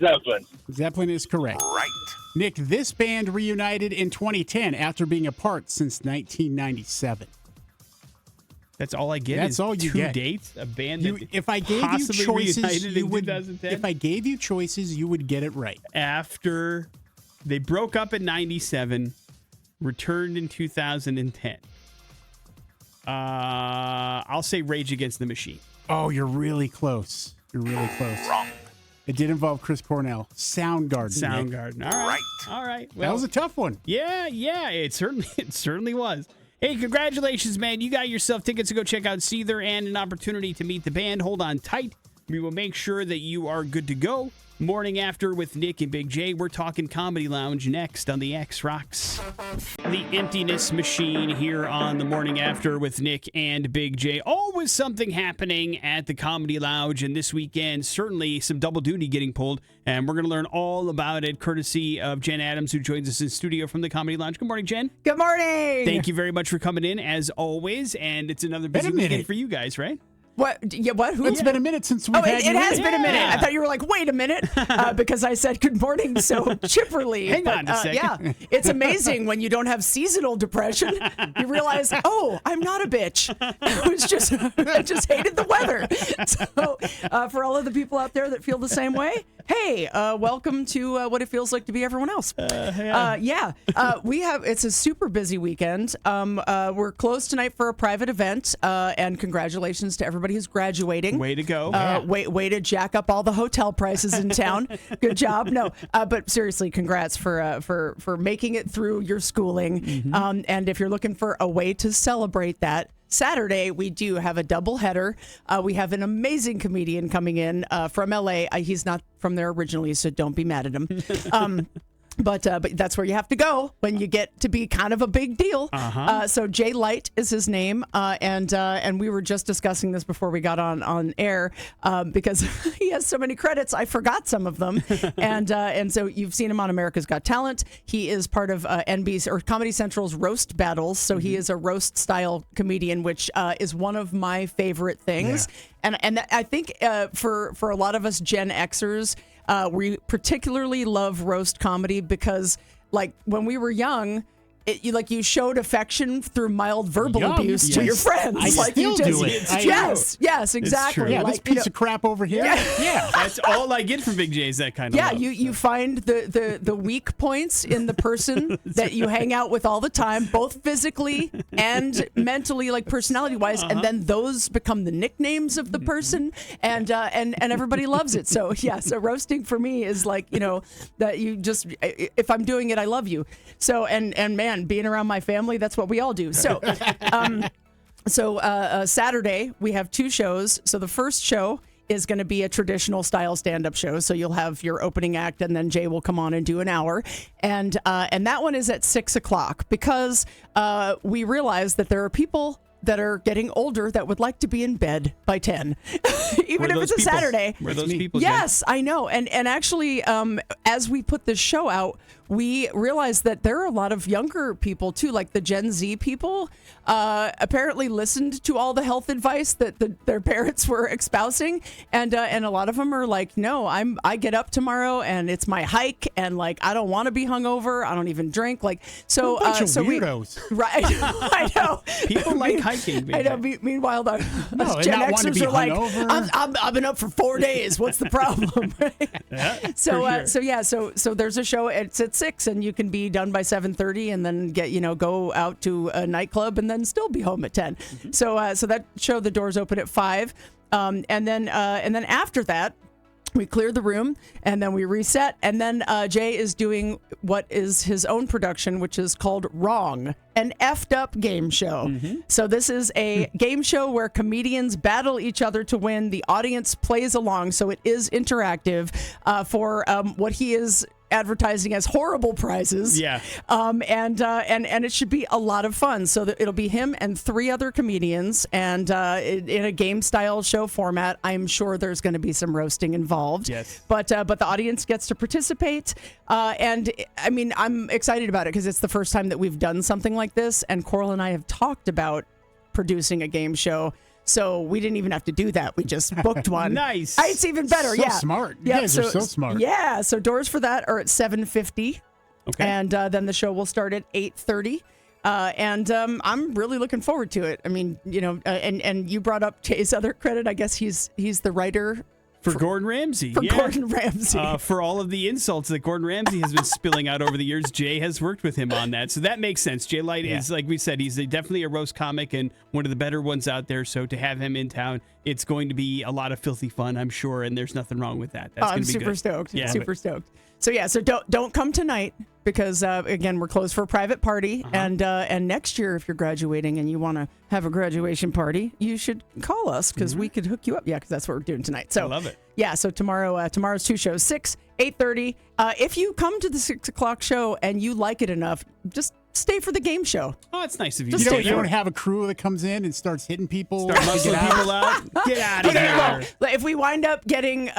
Speaker 6: Zeppelin.
Speaker 3: Zeppelin is correct. Nick, this band reunited in 2010 after being apart since 1997.
Speaker 2: That's all I get.
Speaker 3: That's
Speaker 2: is
Speaker 3: all you
Speaker 2: two
Speaker 3: get.
Speaker 2: dates. A band that
Speaker 3: If I gave you
Speaker 2: possibly
Speaker 3: choices,
Speaker 2: reunited
Speaker 3: you
Speaker 2: in
Speaker 3: would.
Speaker 2: 2010.
Speaker 3: If I gave you choices, you would get it right.
Speaker 2: After they broke up in 97, returned in 2010. I'll say Rage Against the Machine.
Speaker 3: Oh, you're really close. You're really close. Wrong. It did involve Chris Cornell. Soundgarden. Nick.
Speaker 2: Soundgarden. All right. Well,
Speaker 3: That was a tough one.
Speaker 2: Yeah. It certainly was. Hey, congratulations, man. You got yourself tickets to go check out Seether and an opportunity to meet the band. Hold on tight. We will make sure that you are good to go. Morning After with Nic and Big J. We're talking Comedy Lounge next on the X Rocks. The Emptiness Machine here on the Morning After with Nic and Big J. Always something happening at the Comedy Lounge, and this weekend, certainly some double duty getting pulled, and we're going to learn all about it courtesy of Jen Adams, who joins us in studio from the Comedy Lounge. Good morning, Jen.
Speaker 9: Good morning.
Speaker 2: Thank you very much for coming in, as always, and it's another busy weekend for you guys, right?
Speaker 9: What? Yeah, what? Who?
Speaker 3: It's been a minute since we've had you
Speaker 9: it has
Speaker 3: in.
Speaker 9: been a minute. I thought you were like, wait a minute, because I said good morning so chipperly.
Speaker 2: Hang on a second.
Speaker 9: Yeah, it's amazing when you don't have seasonal depression. You realize, oh, I'm not a bitch. I just hated the weather. So, for all of the people out there that feel the same way, hey, welcome to what it feels like to be everyone else. It's a super busy weekend. We're closed tonight for a private event, and congratulations to everybody who's graduating.
Speaker 2: Way to go.
Speaker 9: Way to jack up all the hotel prices in town. Good job. No, but seriously, congrats for making it through your schooling.
Speaker 2: Mm-hmm.
Speaker 9: And if you're looking for a way to celebrate that, Saturday, we do have a double header. We have an amazing comedian coming in from LA. He's not from there originally, so don't be mad at him. But that's where you have to go when you get to be kind of a big deal. So Jay Light is his name, and we were just discussing this before we got on air because he has so many credits. I forgot some of them, and so you've seen him on America's Got Talent. He is part of NBC or Comedy Central's Roast Battles, so he is a roast style comedian, which is one of my favorite things. Yeah. And I think for a lot of us Gen Xers. We particularly love roast comedy because, like, when we were young, you showed affection through mild verbal abuse to your friends.
Speaker 3: I still do it.
Speaker 9: Yes, exactly.
Speaker 3: Yeah, this piece of crap over here.
Speaker 2: Yeah, that's all I get from Big J is that kind of love.
Speaker 9: You find the weak points in the person that you hang out with all the time, both physically and mentally, like personality-wise, and then those become the nicknames of the person, and everybody loves it. So so roasting for me is like, that you just, if I'm doing it, I love you. So and man, being around my family, that's what we all do. So, Saturday we have 2 shows. So the first show is going to be a traditional style stand-up show. So you'll have your opening act, and then Jay will come on and do an hour, and that one is at 6:00 because we realize that there are people that are getting older that would like to be in bed by 10, even if it's a Saturday.
Speaker 2: Were those people?
Speaker 9: Yes, I know. And actually, as we put this show out, we realized that there are a lot of younger people too, like the Gen Z people, apparently listened to all the health advice that their parents were espousing, and a lot of them are like, no, I get up tomorrow and it's my hike, and like I don't want to be hungover. I don't even drink. Like so.
Speaker 3: A bunch of
Speaker 9: so
Speaker 3: weirdos.
Speaker 9: Right. I know.
Speaker 2: People like hiking.
Speaker 9: I know. Meanwhile, us Gen Xers are like, I've been up for 4 days. What's the problem? So there's a show. It's at 6, and you can be done by 7:30, and then go out to a nightclub, and then still be home at 10. So that show, the doors open at 5, and then after that, we clear the room, and then we reset, and then Jay is doing what is his own production, which is called Wrong, an effed up game show. So this is a game show where comedians battle each other to win. The audience plays along, so it is interactive for what he is advertising as horrible prizes.
Speaker 2: Yeah.
Speaker 9: And it should be a lot of fun. So it'll be him and 3 other comedians, and in a game style show format. I'm sure there's going to be some roasting involved.
Speaker 2: Yes.
Speaker 9: But the audience gets to participate. And I mean, I'm excited about it because it's the first time that we've done something like this. And Coral and I have talked about producing a game show. So we didn't even have to do that. We just booked one.
Speaker 2: Nice.
Speaker 9: It's even better.
Speaker 3: So smart. You guys are so smart.
Speaker 9: Yeah. So doors for that are at 7:50.
Speaker 2: Okay.
Speaker 9: And then the show will start at 8:30. And I'm really looking forward to it. I mean, and you brought up Jay's other credit. I guess he's the writer.
Speaker 2: For Gordon Ramsay.
Speaker 9: Gordon Ramsay.
Speaker 2: For all of the insults that Gordon Ramsay has been spilling out over the years, Jay has worked with him on that. So that makes sense. Jay Light is, like we said, he's definitely a roast comic and one of the better ones out there. So to have him in town, it's going to be a lot of filthy fun, I'm sure, and there's nothing wrong with that. That's
Speaker 9: I'm
Speaker 2: going to be
Speaker 9: super
Speaker 2: good.
Speaker 9: stoked.
Speaker 2: Yeah.
Speaker 9: Super stoked. So so don't come tonight because again, we're closed for a private party, and next year if you're graduating and you want to have a graduation party, you should call us because we could hook you up. Yeah, because that's what we're doing tonight. So
Speaker 2: I love it.
Speaker 9: Yeah, so tomorrow's 2 shows, 6, 8:30. If you come to the 6:00 show and you like it enough, just stay for the game show.
Speaker 2: Oh, it's nice of you.
Speaker 9: Just
Speaker 3: You don't have a crew that comes in and starts hitting people.
Speaker 2: Start muscling people out. Get out of here.
Speaker 9: Well, if we wind up getting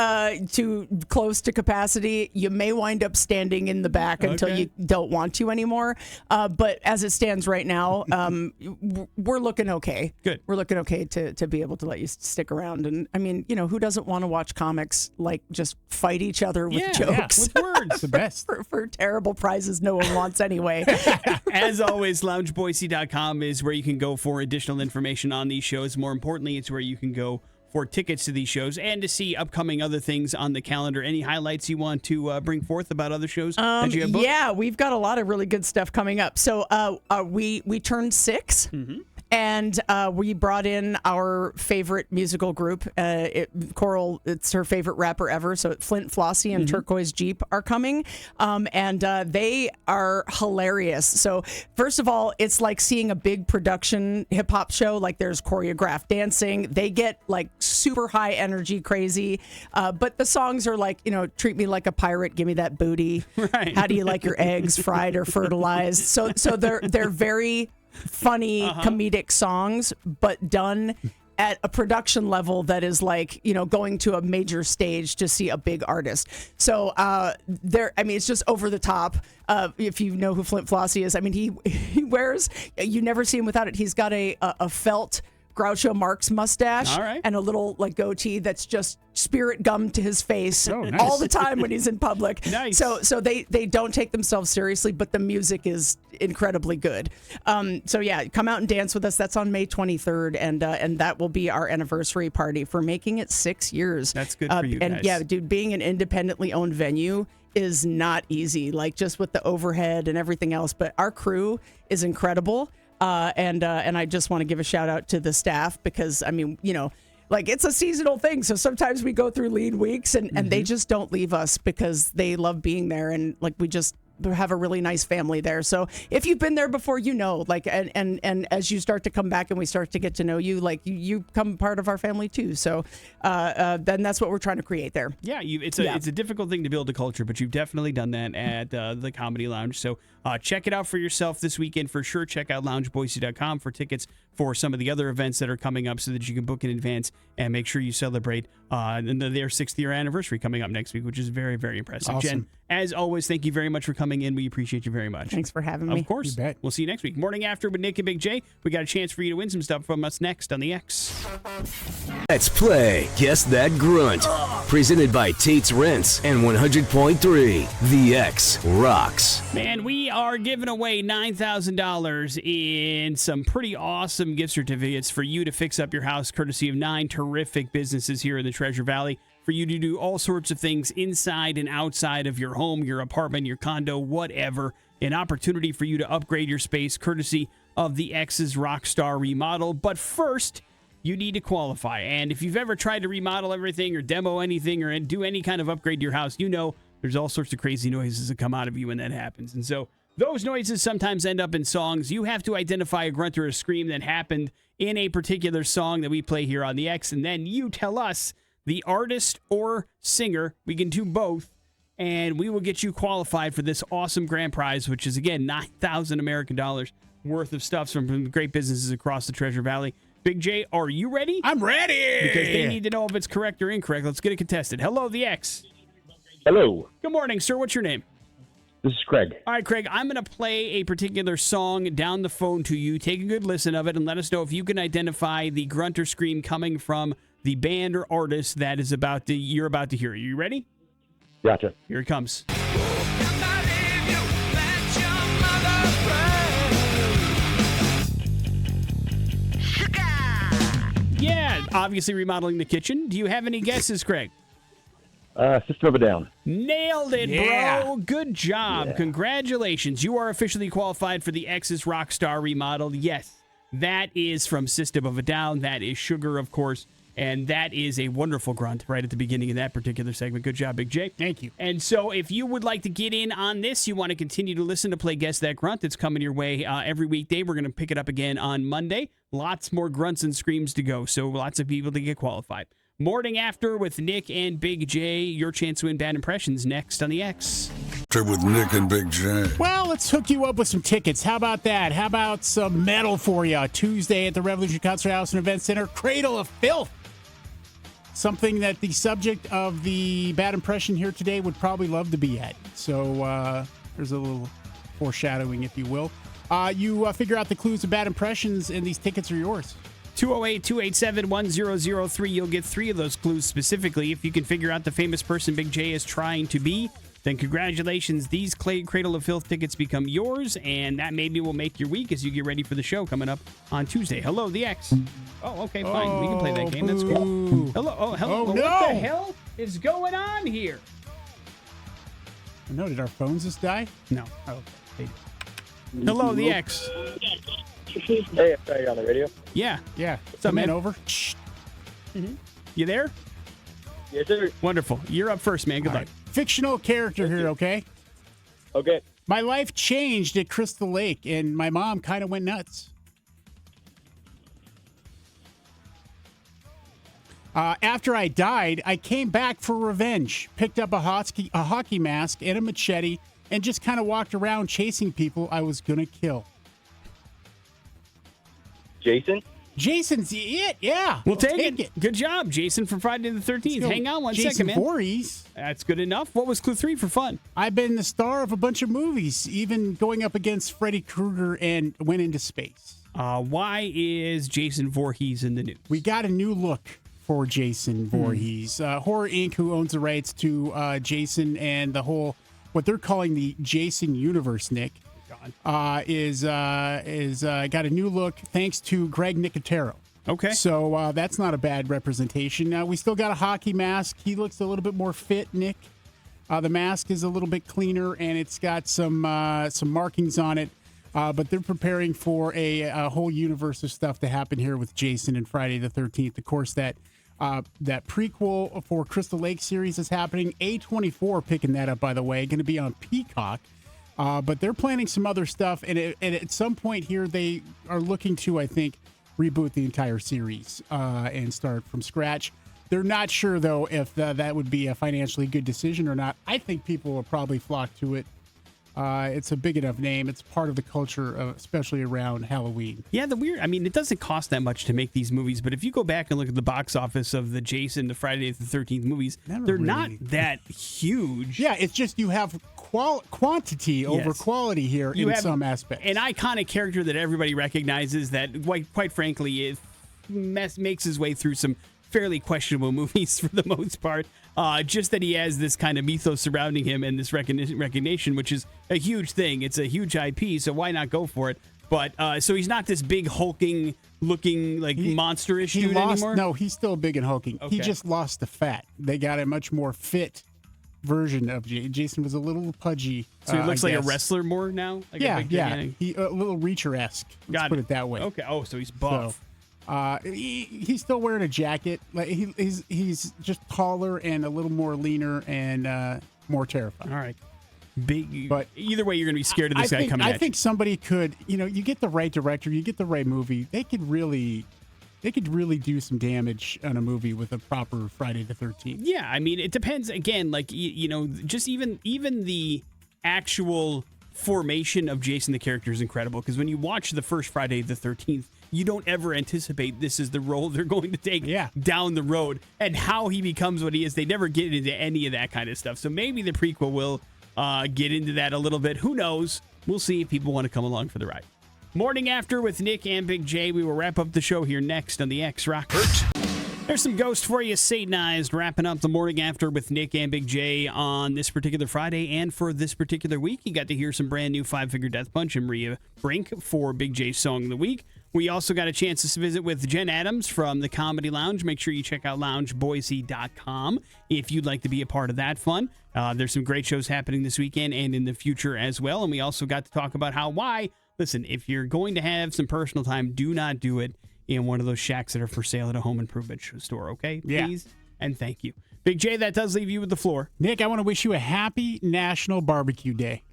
Speaker 9: too close to capacity, you may wind up standing in the back until you don't want to anymore. But as it stands right now, we're looking okay.
Speaker 2: Good.
Speaker 9: We're looking okay to be able to let you stick around. And I mean, who doesn't want to watch comics like just fight each other with jokes?
Speaker 2: With words.
Speaker 3: The best.
Speaker 9: for terrible prizes no one wants anyway.
Speaker 2: As always, loungeboise.com is where you can go for additional information on these shows. More importantly, it's where you can go for tickets to these shows and to see upcoming other things on the calendar. Any highlights you want to bring forth about other shows that you have booked?
Speaker 9: Yeah, we've got a lot of really good stuff coming up. So we turned 6. And we brought in our favorite musical group. Coral, it's her favorite rapper ever. So Flint Flossie and Turquoise Jeep are coming. And they are hilarious. So first of all, it's like seeing a big production hip hop show. Like there's choreographed dancing. They get like super high energy, crazy. But the songs are like, treat me like a pirate, give me that booty.
Speaker 2: Right.
Speaker 9: How do you like your eggs, fried or fertilized? So they're very funny comedic songs, but done at a production level that is like, going to a major stage to see a big artist. So it's just over the top. If you know who Flint Flossie is, he wears, you never see him without it. He's got a felt Groucho Marx mustache and a little like goatee that's just spirit gummed to his face all the time when he's in public.
Speaker 2: Nice.
Speaker 9: So they don't take themselves seriously, but the music is incredibly good. So yeah, come out and dance with us. That's on May 23rd, and that will be our anniversary party for making it 6 years.
Speaker 2: That's good for you guys.
Speaker 9: And yeah, dude, being an independently owned venue is not easy, like just with the overhead and everything else. But our crew is incredible. And I just want to give a shout out to the staff because, like it's a seasonal thing. So sometimes we go through lean weeks and they just don't leave us because they love being there. And like we just have a really nice family there. So if you've been there before, like, and as you start to come back and we start to get to know you, like you become part of our family too. So then that's what we're trying to create there.
Speaker 2: Yeah, it's a difficult thing to build a culture, but you've definitely done that at the Comedy Lounge. So check it out for yourself this weekend for sure. Check out loungeboise.com for tickets for some of the other events that are coming up so that you can book in advance and make sure you celebrate their 6th year anniversary coming up next week, which is very, very impressive.
Speaker 3: Awesome.
Speaker 2: Jen, as always, thank you very much for coming in. We appreciate you very much.
Speaker 9: Thanks for having me.
Speaker 2: Of course.
Speaker 3: You bet.
Speaker 2: We'll see you next week. Morning After with Nic and Big J. We got a chance for you to win some stuff from us next on the X.
Speaker 5: Let's play Guess That Grunt. Presented by Tate's Rents and 100.3 The X Rocks.
Speaker 2: Man, we are giving away $9,000 in some pretty awesome gift certificates for you to fix up your house, courtesy of 9 terrific businesses here in the Treasure Valley, for you to do all sorts of things inside and outside of your home, your apartment, your condo, whatever. An opportunity for you to upgrade your space, courtesy of the X's Rockstar Remodel. But first, you need to qualify. And if you've ever tried to remodel everything or demo anything or do any kind of upgrade to your house, there's all sorts of crazy noises that come out of you when that happens. And so those noises sometimes end up in songs. You have to identify a grunt or a scream that happened in a particular song that we play here on the X, and then you tell us the artist or singer. We can do both, and we will get you qualified for this awesome grand prize, which is, again, 9,000 American dollars worth of stuff from great businesses across the Treasure Valley. Big J, are you ready?
Speaker 3: I'm ready.
Speaker 2: Because they need to know if it's correct or incorrect. Let's get it contested. Hello, the X.
Speaker 6: Hello,
Speaker 2: Good morning, sir. What's your name?
Speaker 6: this is Craig.
Speaker 2: All right, Craig, I'm going to play a particular song down the phone to you. Take a good listen of it and let us know if you can identify the grunt or scream coming from the band or artist that is you're about to hear. Are you ready?
Speaker 6: Gotcha.
Speaker 2: Here it comes. Yeah, obviously remodeling the kitchen. Do you have any guesses, Craig?
Speaker 6: System of a Down.
Speaker 2: Nailed it,
Speaker 3: Yeah.
Speaker 2: bro. Good job.
Speaker 6: Yeah.
Speaker 2: Congratulations. You are officially qualified for the X's Rockstar Remodel. Yes, that is from System of a Down. That is Sugar, of course. And that is a wonderful grunt right at the beginning of that particular segment. Good job, Big J.
Speaker 3: Thank you.
Speaker 2: And so if you would like to get in on this, you want to continue to listen to Play Guess That Grunt, it's coming your way every weekday. We're going to pick it up again on Monday. Lots more grunts and screams to go, so lots of people to get qualified. Morning After with Nic and Big J. Your chance to win bad impressions next on the X.
Speaker 1: With Nic and Big J.
Speaker 3: Well, let's hook you up with some tickets. How about that? How about some metal for you? Tuesday at the Revolution Concert House and Event Center, Cradle of Filth. Something that the subject of the bad impression here today would probably love to be at. So there's a little foreshadowing, if you will. You figure out the clues of bad impressions, and these tickets are yours.
Speaker 2: 208-287-1003. You'll get 3 of those clues specifically. If you can figure out the famous person Big J is trying to be, then congratulations. These Cradle of Filth tickets become yours, and that maybe will make your week as you get ready for the show coming up on Tuesday. Hello, the X. Oh, okay, fine. We can play that game. That's cool. Hello. Oh, hello.
Speaker 3: Oh,
Speaker 2: What
Speaker 3: no.
Speaker 2: the hell is going on here?
Speaker 3: No, did our phones just die?
Speaker 2: No. Oh, they did. Hello, the X.
Speaker 6: Hey, are you on the radio?
Speaker 2: Yeah.
Speaker 3: Yeah.
Speaker 2: What's up, man?
Speaker 3: Over.
Speaker 2: You there?
Speaker 6: Yes, sir.
Speaker 2: Wonderful. You're up first, man. Good
Speaker 3: All
Speaker 2: luck.
Speaker 3: right. Fictional character here, okay?
Speaker 6: Okay.
Speaker 3: My life changed at Crystal Lake, and my mom kind of went nuts. After I died, I came back for revenge, picked up a hockey mask and a machete, and just kind of walked around chasing people I was going to kill.
Speaker 6: Jason?
Speaker 3: Jason's it, yeah.
Speaker 2: We'll take it. Good job, Jason from Friday the 13th. Hang on one second, man.
Speaker 3: Jason Voorhees.
Speaker 2: That's good enough. What was clue 3 for fun?
Speaker 3: I've been the star of a bunch of movies, even going up against Freddy Krueger and went into space.
Speaker 2: Why is Jason Voorhees in the news?
Speaker 3: We got a new look for Jason Voorhees. Horror Inc., who owns the rights to Jason and the whole, what they're calling the Jason universe, Nick, is got a new look thanks to Greg Nicotero.
Speaker 2: Okay.
Speaker 3: So that's not a bad representation. We still got a hockey mask. He looks a little bit more fit, Nick. The mask is a little bit cleaner, and it's got some markings on it. But they're preparing for a whole universe of stuff to happen here with Jason and Friday the 13th. Of course, that prequel for Crystal Lake series is happening. A24 picking that up, by the way, going to be on Peacock. But they're planning some other stuff, and at some point here, they are looking to, I think, reboot the entire series and start from scratch. They're not sure, though, if that would be a financially good decision or not. I think people will probably flock to it. It's a big enough name. It's part of the culture, especially around Halloween.
Speaker 2: Yeah, it doesn't cost that much to make these movies, but if you go back and look at the box office of the Jason, the Friday the 13th movies, they're not that huge.
Speaker 3: Yeah, it's just you have quantity over quality here in some aspects.
Speaker 2: An iconic character that everybody recognizes that, quite frankly, makes his way through some fairly questionable movies for the most part. Just that he has this kind of mythos surrounding him and this recognition, which is a huge thing. It's a huge IP, so why not go for it? But so he's not this big hulking looking like monsterish dude anymore?
Speaker 3: No, he's still big and hulking.
Speaker 2: Okay.
Speaker 3: He just lost the fat. They got a much more fit version of Jason. Was a little pudgy.
Speaker 2: So he looks like a wrestler more now? Like
Speaker 3: yeah.
Speaker 2: He,
Speaker 3: a little Reacher-esque. Let's put it that way.
Speaker 2: Okay. Oh, so he's buff.
Speaker 3: So, he's still wearing a jacket. Like he's just taller and a little more leaner and more terrifying.
Speaker 2: All right. Big,
Speaker 3: but
Speaker 2: either way, you're going to be scared of this guy coming at you.
Speaker 3: I think somebody could, you get the right director, you get the right movie, they could really do some damage on a movie with a proper Friday the 13th.
Speaker 2: Yeah, I mean, it depends. Again, like, just even the actual formation of Jason the character is incredible, because when you watch the first Friday the 13th, you don't ever anticipate this is the role they're going to take down the road, and how he becomes what he is. They never get into any of that kind of stuff. So maybe the prequel will get into that a little bit. Who knows? We'll see if people want to come along for the ride. Morning After with Nic and Big J. We will wrap up the show here next on the X Rock. There's some Ghost for you, Satanized, wrapping up the Morning After with Nic and Big J on this particular Friday. And for this particular week, you got to hear some brand new Five Finger Death Punch and Maria Brink for Big J's Song of the Week. We also got a chance to visit with Jen Adams from the Comedy Lounge. Make sure you check out loungeboise.com if you'd like to be a part of that fun. There's some great shows happening this weekend and in the future as well. And we also got to talk about listen, if you're going to have some personal time, do not do it in one of those shacks that are for sale at a home improvement store, okay? Please and thank you. Big J, that does leave you with the floor.
Speaker 3: Nick, I want to wish you a happy National Barbecue Day.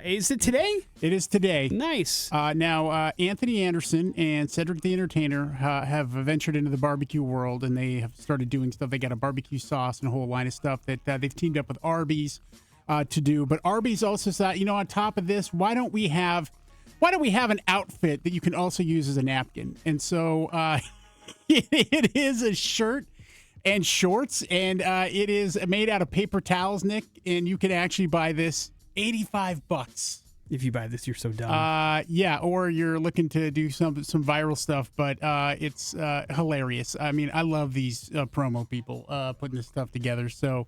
Speaker 2: Is it today?
Speaker 3: It is today.
Speaker 2: Nice.
Speaker 3: Now, Anthony Anderson and Cedric the Entertainer have ventured into the barbecue world, and they have started doing stuff. They got a barbecue sauce and a whole line of stuff that they've teamed up with Arby's to do. But Arby's also thought, on top of this, why don't we have an outfit that you can also use as a napkin? And so it is a shirt and shorts, and it is made out of paper towels, Nick, and you can actually buy this $85.
Speaker 2: If you buy this, you're so dumb.
Speaker 3: Or you're looking to do some viral stuff, but it's hilarious. I mean, I love these promo people putting this stuff together. So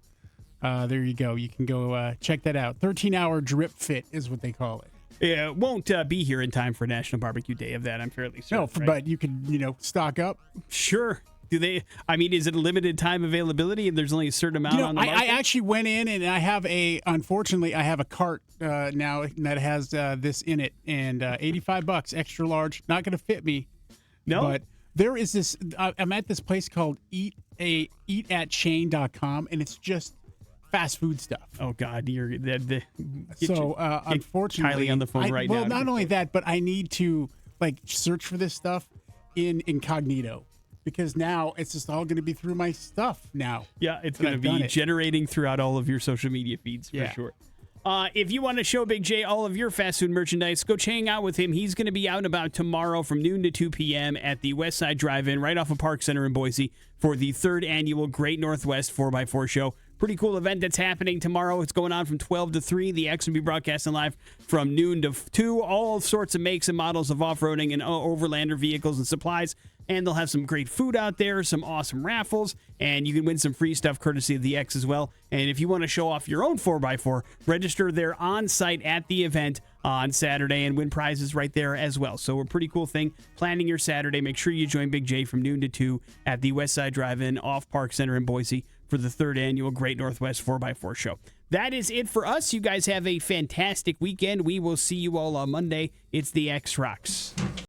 Speaker 3: there you go. You can go check that out. 13-hour drip fit is what they call it.
Speaker 2: Yeah, it won't be here in time for National Barbecue Day of that, I'm fairly certain.
Speaker 3: No, but you could, stock up.
Speaker 2: Sure. Do they? I mean, is it a limited time availability and there's only a certain amount on the market?
Speaker 3: I actually went in and unfortunately, I have a cart now that has this in it, and $85 extra large. Not going to fit me.
Speaker 2: No.
Speaker 3: But there is this. I'm at this place called eatatchain.com, and it's just fast food stuff.
Speaker 2: Oh God, unfortunately,
Speaker 3: Kylie
Speaker 2: on the phone right now.
Speaker 3: Well, not only that, but I need to search for this stuff in incognito, because now it's just all going to be through my stuff now.
Speaker 2: Yeah, it's going to be generating throughout all of your social media feeds for sure. If you want to show Big J all of your fast food merchandise, go hang out with him. He's going to be out and about tomorrow from noon to 2 p.m. at the West Side Drive-In right off of Park Center in Boise for the 3rd annual Great Northwest 4x4 show. Pretty cool event that's happening tomorrow. It's going on from 12 to 3. The X will be broadcasting live from noon to 2. All sorts of makes and models of off-roading and overlander vehicles and supplies. And they'll have some great food out there, some awesome raffles, and you can win some free stuff courtesy of the X as well. And if you want to show off your own 4x4, register there on site at the event on Saturday and win prizes right there as well. So a pretty cool thing. Planning your Saturday, make sure you join Big J from noon to 2 at the West Side Drive-In off Park Center in Boise for the 3rd annual Great Northwest 4x4 show. That is it for us. You guys have a fantastic weekend. We will see you all on Monday. It's the X Rocks.